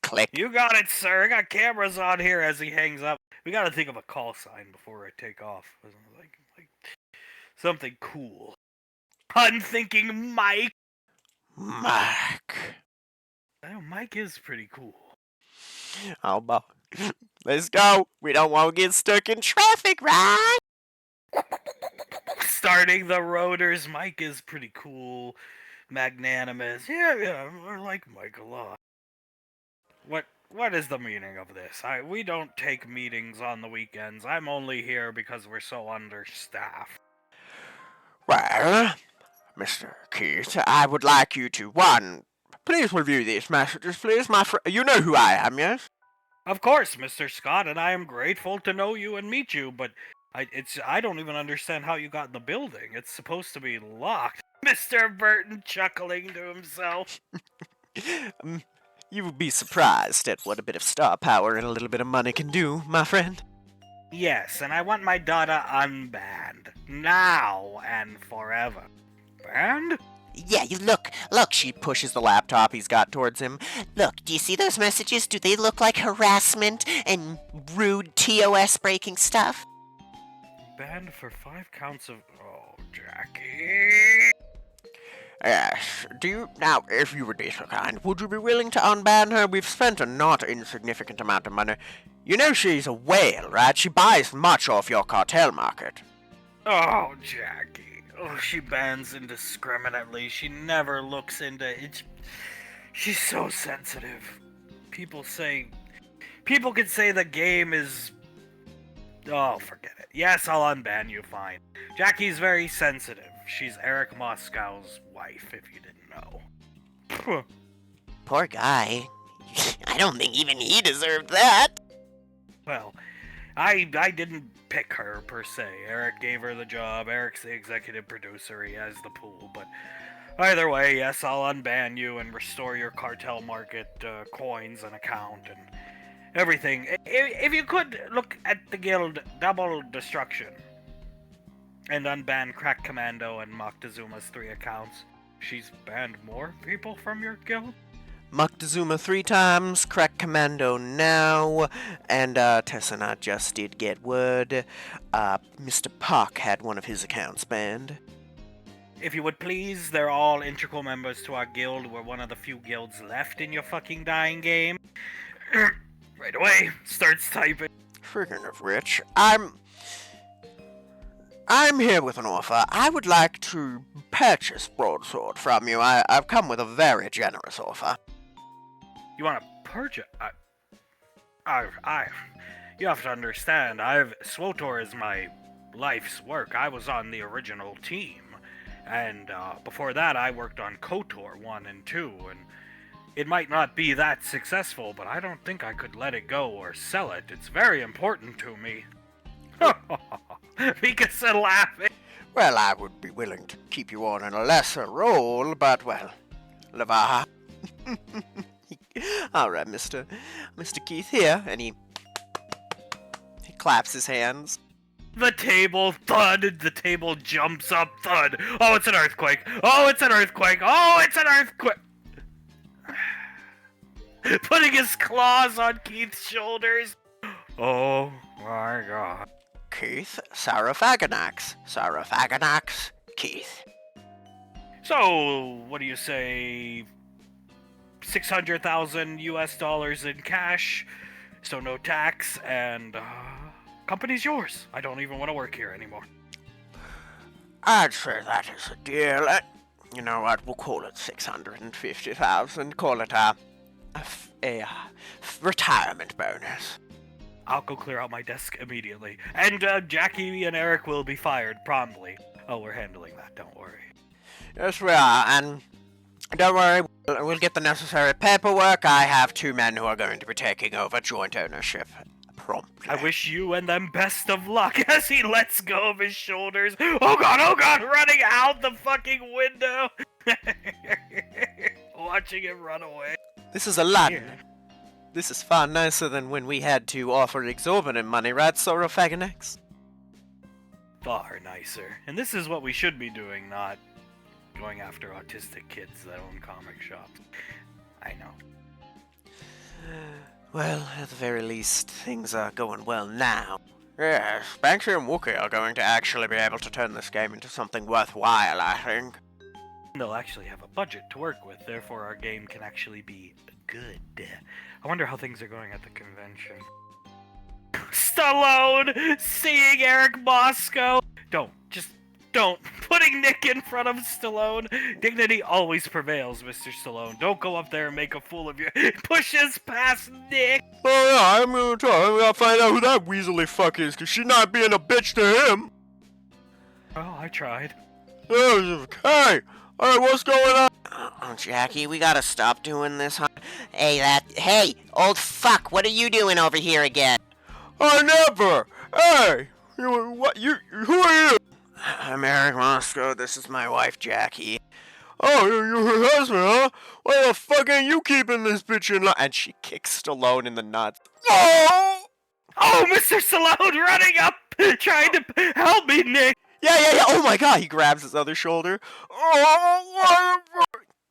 Click.
You got it, sir. I got cameras on here as he hangs up. We gotta think of a call sign before I take off. Like something cool. Unthinking Mike.
Mike.
Oh, Mike is pretty cool.
Oh, boy. Let's go. We don't want to get stuck in traffic, right?
Starting the rotors. Mike is pretty cool. Magnanimous. Yeah, I like Mike a lot. What is the meaning of this? We don't take meetings on the weekends. I'm only here because we're so understaffed.
Well, Mr. Keith, I would like you to, one, please review these messages, please, my friend. You know who I am, yes?
Of course, Mr. Scott, and I am grateful to know you and meet you, but I don't even understand how you got in the building. It's supposed to be locked. Mr. Burton chuckling to himself.
You would be surprised at what a bit of star power and a little bit of money can do, my friend.
Yes, and I want my daughter unbanned. Now and forever. Banned?
Yeah, you look, she pushes the laptop he's got towards him. Look, do you see those messages? Do they look like harassment and rude TOS breaking stuff?
Banned for 5 counts of... Oh, Jackie...
Yes. Now, if you would be so kind, would you be willing to unban her? We've spent a not insignificant amount of money. You know she's a whale, right? She buys much off your cartel market.
Oh, Jackie. Oh, she bans indiscriminately. She never looks into it. She's so sensitive. People say People could say the game is... Oh, forget it. Yes, I'll unban you, fine. Jackie's very sensitive. She's Eric Moscow's wife, if you didn't know.
Poor guy. I don't think even he deserved that.
Well, I didn't pick her, per se. Eric gave her the job. Eric's the executive producer. He has the pool, but... Either way, yes, I'll unban you and restore your cartel market coins and account and everything. If you could look at the guild Double Destruction and unban Crack Commando and Moctezuma's 3 accounts. She's banned more people from your guild?
Moctezuma 3 times, Crack Commando now, and Tessen just did get word. Mr. Park had one of his accounts banned.
If you would please, they're all integral members to our guild. We're one of the few guilds left in your fucking dying game. Right away, starts typing.
Friggin' of rich, I'm here with an offer. I would like to purchase Broadsword from you. I've come with a very generous offer.
You want to purchase? You have to understand, SWOTOR is my life's work. I was on the original team. And before that, I worked on KOTOR 1 and 2, and it might not be that successful, but I don't think I could let it go or sell it. It's very important to me. Mika said laughing.
Well, I would be willing to keep you on in a lesser role, but, well, Lavaha. Alright, Mr. Keith here, and he claps his hands.
The table thud, the table jumps up, thud. Oh, it's an earthquake. Oh, it's an earthquake. Oh, it's an earthquake. Putting his claws on Keith's shoulders. Oh my god.
Keith, Sarafaganax, Keith.
So, what do you say? 600,000 US dollars in cash, so no tax, and company's yours. I don't even want to work here anymore.
I'd say that is a deal. You know what? We'll call it 650,000. Call it a retirement bonus.
I'll go clear out my desk immediately, and Jackie and Eric will be fired promptly. Oh, we're handling that. Don't worry.
Yes, we are, and don't worry. We'll get the necessary paperwork. I have 2 men who are going to be taking over joint ownership. Promptly.
I wish you and them best of luck as he lets go of his shoulders. Oh god, running out the fucking window. Watching him run away.
This is a lot.
Yeah.
This is far nicer than when we had to offer exorbitant money, right, Sorofaganex?
Far nicer. And this is what we should be doing, not going after autistic kids that own comic shops. I know.
Well, at the very least, things are going well now.
Yes, Banksy and Wookie are going to actually be able to turn this game into something worthwhile, I think.
They'll actually have a budget to work with, therefore our game can actually be good. I wonder how things are going at the convention. Stallone seeing Eric Moscow. Don't. Putting Nick in front of Stallone. Dignity always prevails, Mr. Stallone. Don't go up there and make a fool of you. Pushes past Nick.
Oh yeah, I'm gonna talk. I'm gonna find out who that weaselly fuck is, cause she's not being a bitch to him.
Oh, I tried.
Hey, alright, what's going on?
Oh, Jackie, we gotta stop doing this, huh? Hey, old fuck, what are you doing over here again?
I never. Hey, who are you?
I'm Eric Moscow. This is my wife, Jackie.
Oh, you're her husband, huh? Why the fuck ain't you keeping this bitch in line?
And she kicks Stallone in the nuts.
Oh!
Oh, Mr. Stallone running up, trying to help me, Nick.
Yeah. Oh my god, he grabs his other shoulder.
Oh,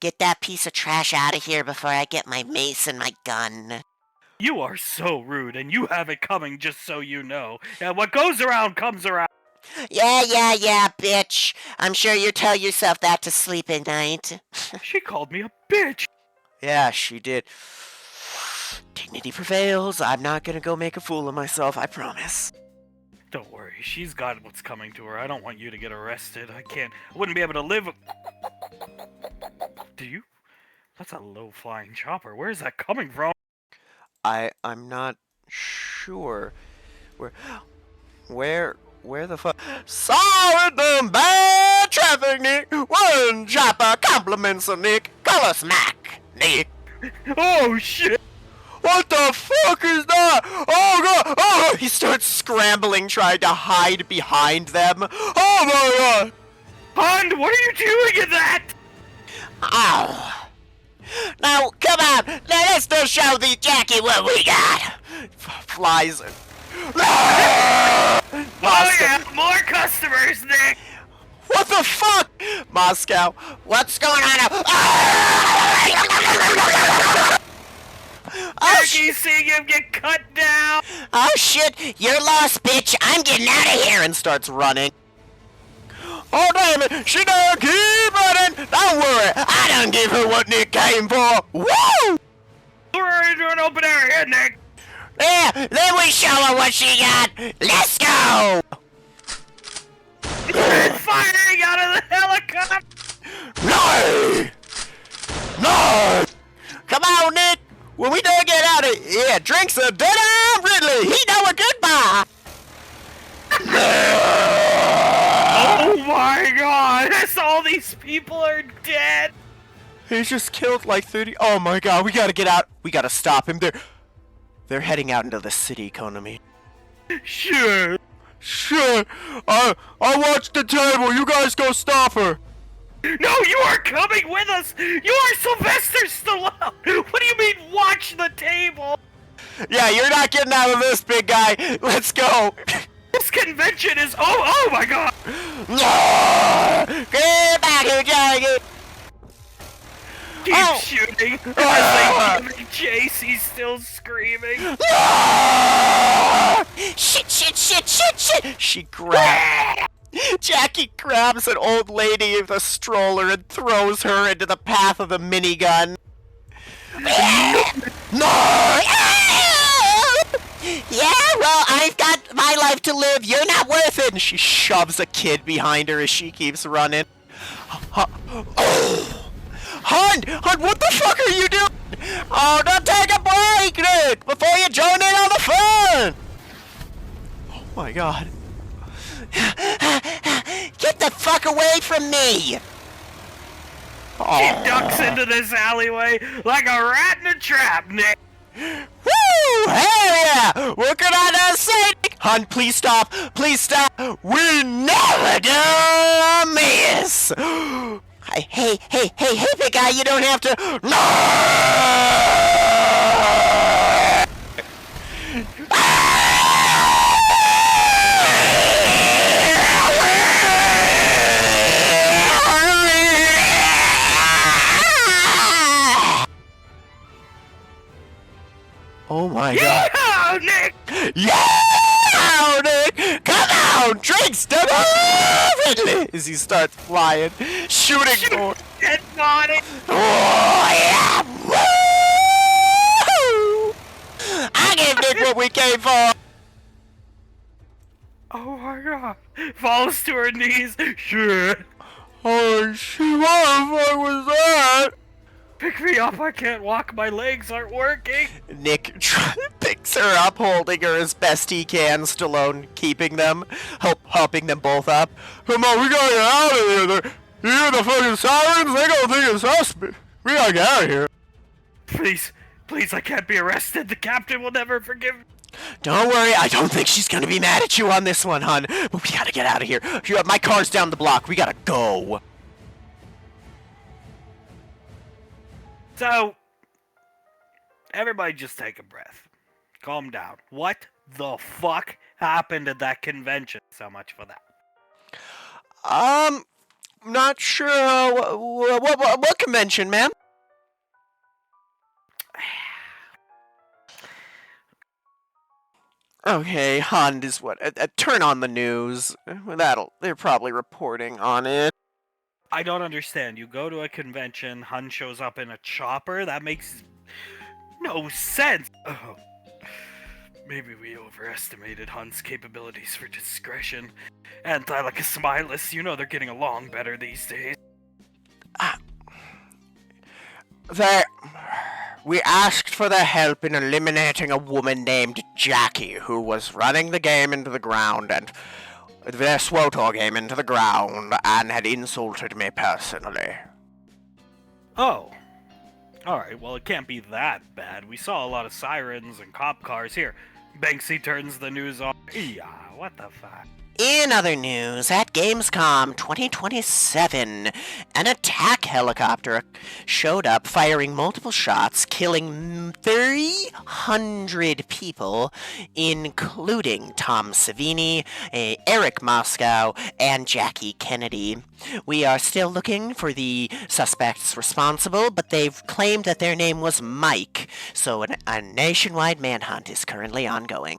Get that piece of trash out of here before I get my mace and my gun.
You are so rude, and you have it coming, just so you know. What goes around comes around.
Yeah, bitch. I'm sure you tell yourself that to sleep at night.
She called me a bitch.
Yeah, she did. Dignity prevails. I'm not gonna go make a fool of myself, I promise.
Don't worry, she's got what's coming to her. I don't want you to get arrested. I wouldn't be able to live. Do you? That's a low-flying chopper. Where is that coming from?
I'm not
Sure. Where the fuck? Sorry, them bad traffic, Nick. One chopper compliments of Nick. Color smack, Nick.
Oh shit!
What the fuck is that? Oh god! Oh! He starts scrambling, trying to hide behind them. Oh my god!
Hund, what are you doing in that?
Ow. Now, come on. Now let's just show the Jackie what we got.
Flies.
Oh yeah, more customers, Nick.
What the fuck? Moscow.
What's going on now? Oh,
Jackie, seeing him get cut down.
oh shit, you're lost, bitch. I'm getting out of here.
And starts running. Oh damn it! She done keep running! Don't worry, I done give her what Nick came for! Woo!
We're into an open area, Nick.
Yeah, then we show her what she got. Let's go.
He's firing out of the helicopter.
No! No! Come on, Nick! When we done get out of here, drinks a dead-eye Ridley! He know a goodbye!
Oh my god! All these people are dead.
He just killed like 30. Oh my god, we gotta get out. We gotta stop him. They're heading out into the city, Konami.
Sure.
Sure. I watched the table. You guys go stop her.
No, you are coming with us! You are Sylvester Stallone! What do you mean, watch the table?
Yeah, you're not getting out of this, big guy. Let's go.
This convention is... Oh my god!
No! Get back here, Jackie.
Keep shooting. As they give me chase, he's still screaming.
Shit.
She grabs. Jackie grabs an old lady with a stroller and throws her into the path of the minigun. No!
Yeah, well, I've got my life to live. You're not worth it.
And she shoves a kid behind her as she keeps running. Hun, what the fuck are you doing? Oh, don't take a break, Nick, before you join in on the fun. Oh my god.
Get the fuck away from me.
She ducks into this alleyway like a rat in a trap, Nick.
Woo! Hell yeah! What can I not say? Hun, please stop. Please stop. We never do miss.
Hey, big guy, you don't have to. No!
Oh my god.
Yeah, Nick!
Yeah, Nick! Come on! Drinks double Ridley! As he starts flying, shooting more.
Get on it!
Oh yeah! Woo! I gave Nick what we came for.
Oh my god. Falls to her knees. Sure.
Oh shit! What the fuck was that?
Pick me up, I can't walk, my legs aren't working.
Nick picks her up, holding her as best he can, Stallone keeping them, helping them both up. Come on, we gotta get out of here. You hear the fucking sirens? They gonna think it's us. We gotta get out of here.
Please, I can't be arrested. The captain will never forgive me.
Don't worry, I don't think she's gonna be mad at you on this one, hun. But we gotta get out of here. My car's down the block. We gotta go.
So, everybody just take a breath. Calm down. What the fuck happened at that convention? So much for that.
Not sure. What convention, ma'am? Okay, Hond is what? Turn on the news. They're probably reporting on it.
I don't understand. You go to a convention, Hun shows up in a chopper? That makes no sense. Oh. Maybe we overestimated Hun's capabilities for discretion. Anti-like a Smilus, you know they're getting along better these days.
We asked for their help in eliminating a woman named Jackie who was running the game into the ground and their SWOTOR game into the ground and had insulted me personally.
Oh. Alright, well, it can't be that bad. We saw a lot of sirens and cop cars here. Banksy turns the news on. Yeah, what the fuck?
In other news, at Gamescom 2027, an attack helicopter showed up firing multiple shots, killing 300 people, including Tom Savini, Eric Moscow, and Jackie Kennedy. We are still looking for the suspects responsible, but they've claimed that their name was Mike, so a nationwide manhunt is currently ongoing.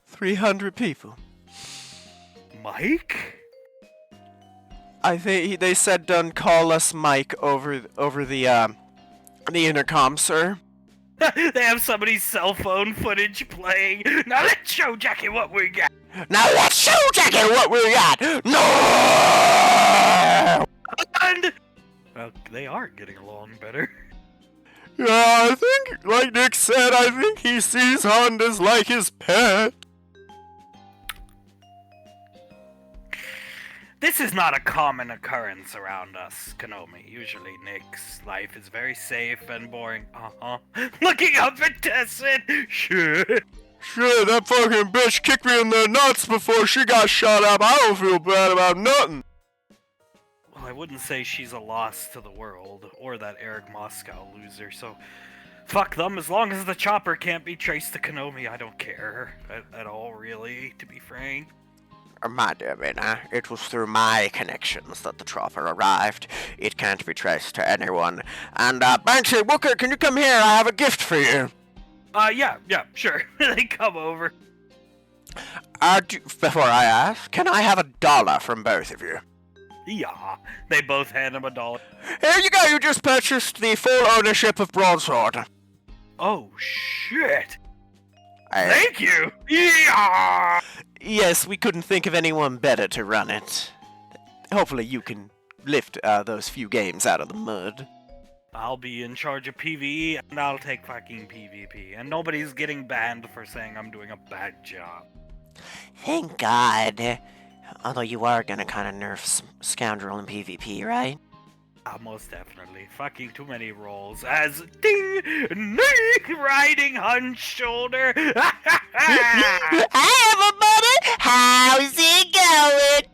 300 people.
Mike?
I think they said don't call us Mike over the intercom, sir.
They have somebody's cell phone footage playing. Now let's show Jackie what we got.
Now let's show Jackie what we got. No!
And well, they are getting along better.
Yeah, I think, like Nick said, I think he sees Hondas like his pet.
This is not a common occurrence around us, Konomi. Usually Nick's life is very safe and boring. Looking up at Tessen. Shit.
Shit, that fucking bitch kicked me in the nuts before she got shot up. I don't feel bad about nothing.
Well, I wouldn't say she's a loss to the world, or that Eric Moscow loser, so fuck them. As long as the chopper can't be traced to Konomi, I don't care at all, really, to be frank.
My dear Mina, it was through my connections that the chopper arrived. It can't be traced to anyone. And, Banksy, Wooker, can you come here? I have a gift for you.
Yeah, sure. They come over.
Before I ask, can I have $1 from both of you?
Yeah. They both hand him $1.
Here you go, you just purchased the full ownership of Broadsword.
Oh, shit. Thank you. Yeah.
Yes, we couldn't think of anyone better to run it. Hopefully you can lift those few games out of the mud.
I'll be in charge of PvE, and I'll take fucking PvP. And nobody's getting banned for saying I'm doing a bad job.
Thank God. Although you are gonna kinda nerf Scoundrel in PvP, right?
Most definitely. Fucking too many rolls as Ding! Nick riding Hun's shoulder!
Hi everybody! How's it going?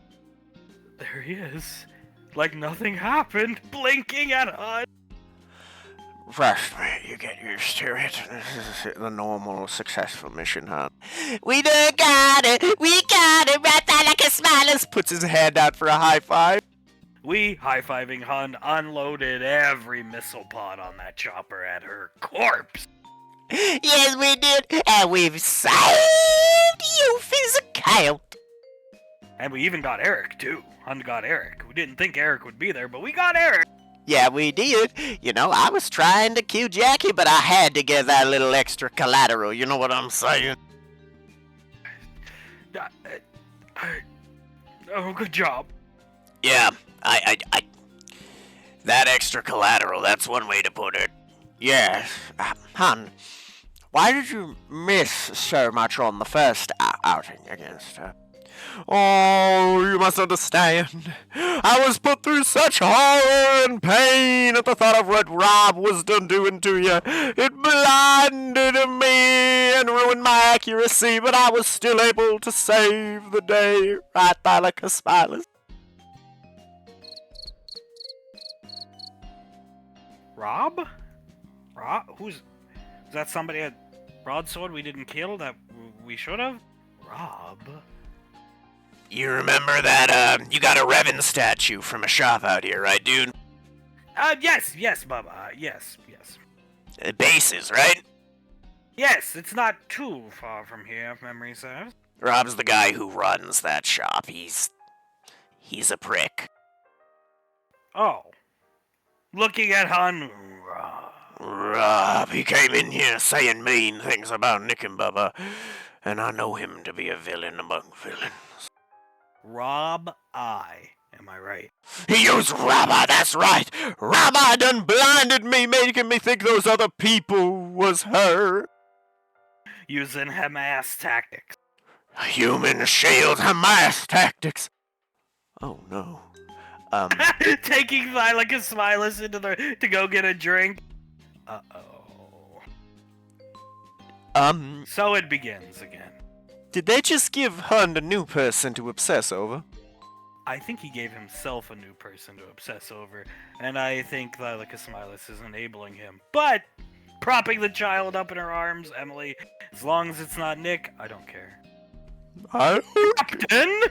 There he is. Like nothing happened, blinking at Hun.
Trust me, you get used to it. This is the normal, successful mission, huh?
We done got it! We got it! Right there like a smilers!
Puts his hand out for a high five.
We, high-fiving Hun, unloaded every missile pod on that chopper at her corpse.
Yes, we did! And we've saved you physical!
And we even got Eric, too. Hun got Eric. We didn't think Eric would be there, but we got Eric.
Yeah, we did. You know, I was trying to kill Jackie, but I had to get that little extra collateral. You know what I'm saying?
Oh, good job.
Yeah, I that extra collateral, that's one way to put it. Yes. Hun, why did you miss so much on the first outing against her? Oh, you must understand. I was put through such horror and pain at the thought of what Rob was done doing to you. It blinded me and ruined my accuracy, but I was still able to save the day, right, Thylica Smilers?
Rob? Is that somebody at Broadsword we didn't kill that we should have? Rob?
You remember that, you got a Revan statue from a shop out here, right, dude?
Yes, Bubba, yes.
Bases, right?
Yes, it's not too far from here, if memory serves.
Rob's the guy who runs that shop. He's a prick.
Oh. Looking at Hun.
Rob, he came in here saying mean things about Nick and Bubba, and I know him to be a villain among villains.
Rob I. Am I right?
He used Rabbi, that's right. Rabbi done blinded me, making me think those other people was her.
Using Hamas tactics.
Human shield Hamas tactics. Oh no.
Taking Thylicus Smilus to go get a drink. Uh-oh. So it begins again.
Did they just give Hund a new person to obsess over?
I think he gave himself a new person to obsess over, and I think Thylicus Smilus is enabling him. But, propping the child up in her arms, Emily, as long as it's not Nick, I don't care. Captain!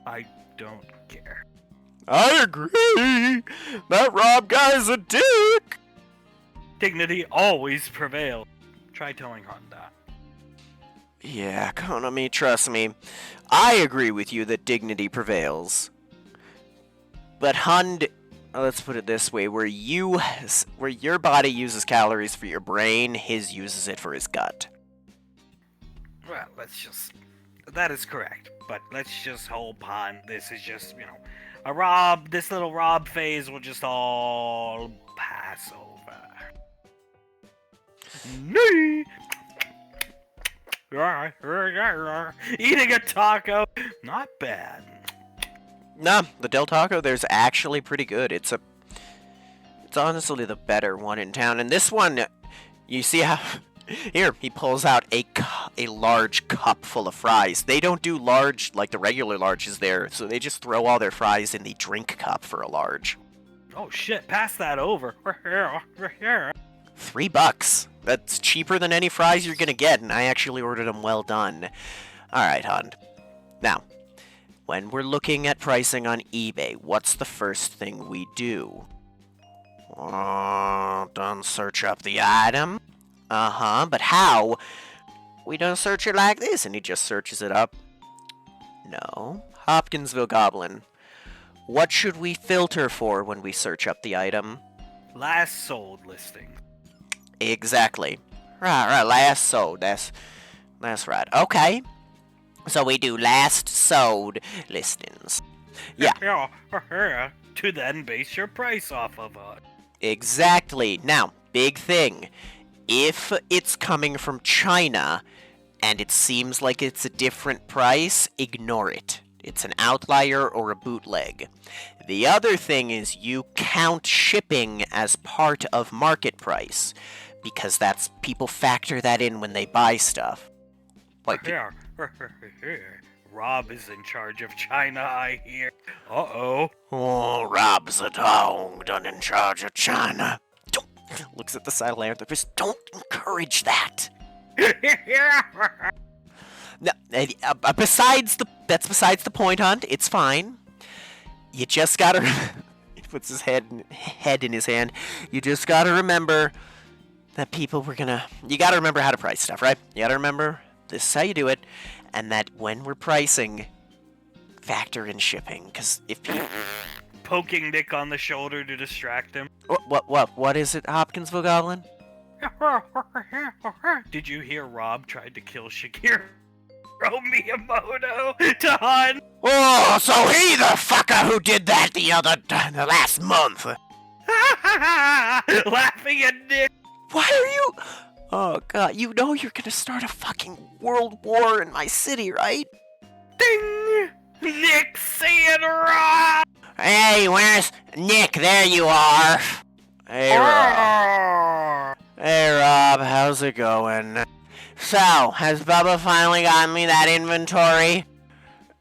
I don't care.
I agree. That Rob guy's a dick.
Dignity always prevails. Try telling Hunt that.
Yeah, Konami, trust me. I agree with you that dignity prevails. But Hund, let's put it this way, where your body uses calories for your brain, his uses it for his gut.
Well, that is correct. But let's just hope on this is just, this little Rob phase will just all pass over. Nee! Eating a taco, not bad.
Nah, the Del Taco there's actually pretty good. It's honestly the better one in town. And this one, you see how here he pulls out a large cup full of fries. They don't do large like the regular larges there, so they just throw all their fries in the drink cup for a large.
Oh shit, pass that over.
$3. That's cheaper than any fries you're gonna get, and I actually ordered them well done. Alright, Hund. Now, when we're looking at pricing on eBay, what's the first thing we do? Done search up the item. But how? We don't search it like this, and he just searches it up. No. Hopkinsville Goblin. What should we filter for when we search up the item?
Last sold listing.
Exactly. Right, last sold. That's right. Okay. So we do last sold listings. Yeah.
To then base your price off of it.
Exactly. Now, big thing. If it's coming from China and it seems like it's a different price, ignore it. It's an outlier or a bootleg. The other thing is you count shipping as part of market price, because people factor that in when they buy stuff. Like,
Rob is in charge of China, I hear. Uh-oh.
Oh, Rob's a dog, done in charge of China. Looks at the side of Lanthropus. Don't encourage that. No, that's besides the point, Hunt. It's fine. You just gotta. He puts his head in his hand. You just gotta remember that you gotta remember how to price stuff, right? You gotta remember this is how you do it, and that when we're pricing, factor in shipping. Because if people
poking Nick on the shoulder to distract him.
What is it, Hopkinsville Goblin?
Did you hear Rob tried to kill Shakiro Miyamoto to Hunt?
Oh, so he the fucker who did that the last month.
Laughing at Nick.
Why are you? Oh god, you know you're gonna start a fucking world war in my city, right?
Ding! Nick saying Rob!
Hey, where's Nick? There you are.
Hey, Rob. Hey, Rob, how's it going?
So, has Bubba finally gotten me that inventory?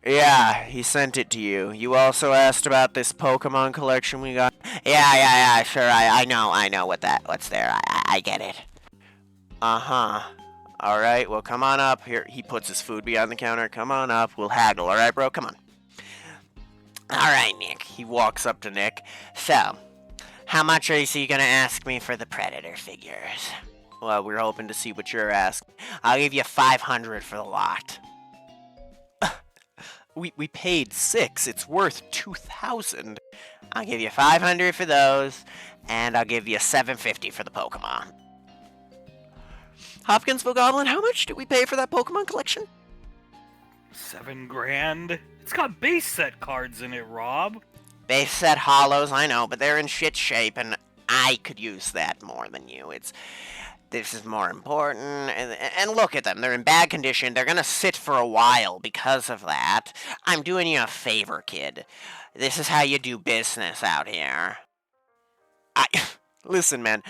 Yeah, he sent it to you. You also asked about this Pokemon collection we got?
Yeah, sure, I know what's there. I get it.
Uh-huh. Alright, well, come on up. Here, he puts his food behind the counter. Come on up. We'll haggle, alright, bro? Come on.
Alright, Nick.
He walks up to Nick.
So, how much are you gonna ask me for the Predator figures?
Well, we're hoping to see what you're asking.
I'll give you 500 for the lot.
We paid 6. It's worth 2,000.
I'll give you 500 for those, and I'll give you 750 for the Pokemon.
Hopkinsville Goblin, how much did we pay for that Pokemon collection?
$7,000. It's got base set cards in it, Rob.
They said hollows, I know, but they're in shit shape, and I could use that more than you. This is more important, and look at them. They're in bad condition. They're gonna sit for a while because of that. I'm doing you a favor, kid. This is how you do business out here. Listen, man.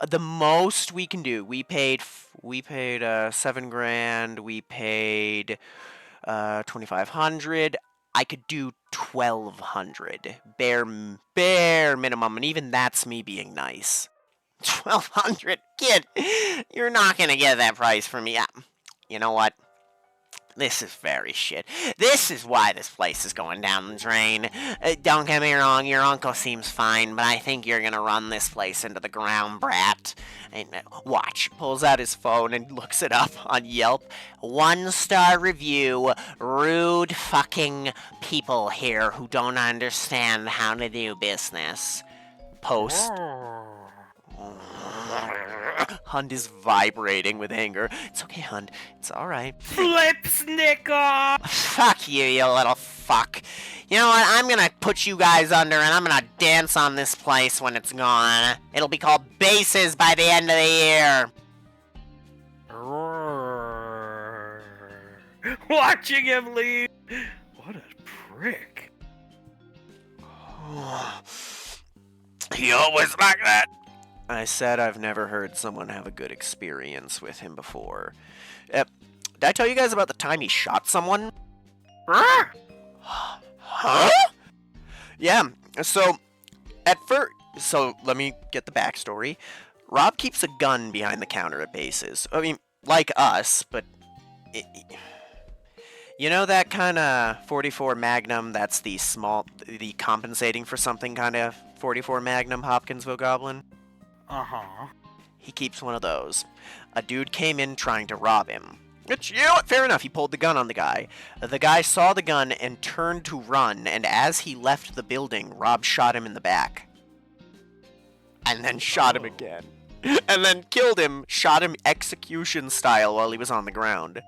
The most we can do. We paid 7 grand. We paid 2,500. I could do 1,200. Bare minimum, and even that's me being nice. 1,200, kid. You're not gonna get that price from me. You know what? This is very shit. This is why this place is going down the drain. Don't get me wrong, your uncle seems fine, but I think you're gonna run this place into the ground, brat. And watch, pulls out his phone and looks it up on Yelp. 1-star review. Rude fucking people here who don't understand how to do business. Post. Hund is vibrating with anger. It's okay, Hund. It's alright.
Flip Snicker!
Fuck you, you little fuck. You know what? I'm gonna put you guys under and I'm gonna dance on this place when it's gone. It'll be called Bases by the end of the year.
Watching him leave. What a prick.
He always like that.
I said I've never heard someone have a good experience with him before. Did I tell you guys about the time he shot someone? Huh? Yeah, so let me get the backstory. Rob keeps a gun behind the counter at Bases. I mean, like us, but... you know that kind of 44 Magnum that's the compensating for something kind of 44 Magnum Hopkinsville Goblin?
Uh-huh.
He keeps one of those. A dude came in trying to rob him. Which, you know what, fair enough, he pulled the gun on the guy. The guy saw the gun and turned to run, and as he left the building, Rob shot him in the back. And then shot him again. And then killed him, shot him execution style while he was on the ground.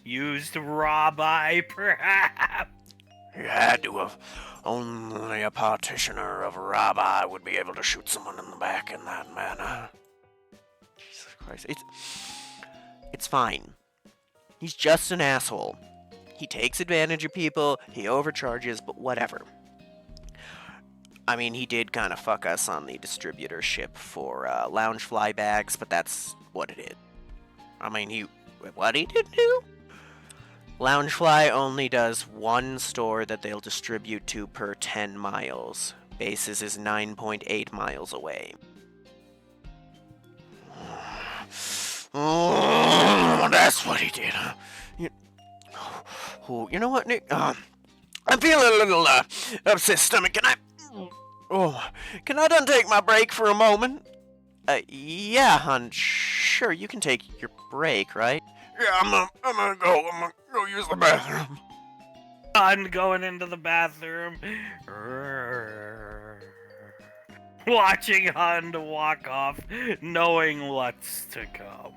Used Rob-eye, perhaps?
He had to have. Only a practitioner of Rabbi would be able to shoot someone in the back in that manner.
Jesus Christ. It's fine. He's just an asshole. He takes advantage of people, he overcharges, but whatever. I mean, he did kind of fuck us on the distributorship for Loungefly bags, but that's what it is. I mean, what he did do? Loungefly only does one store that they'll distribute to per 10 miles. Bases is 9.8 miles away.
Oh, that's what he did, huh?
You know what, Nick?
I'm feeling a little upset stomach. Can I done take my break for a moment?
Yeah, hon. Sure, you can take your break, right?
Yeah, I'm gonna go use the bathroom.
I'm going into the bathroom. Watching Hund walk off, knowing what's to come.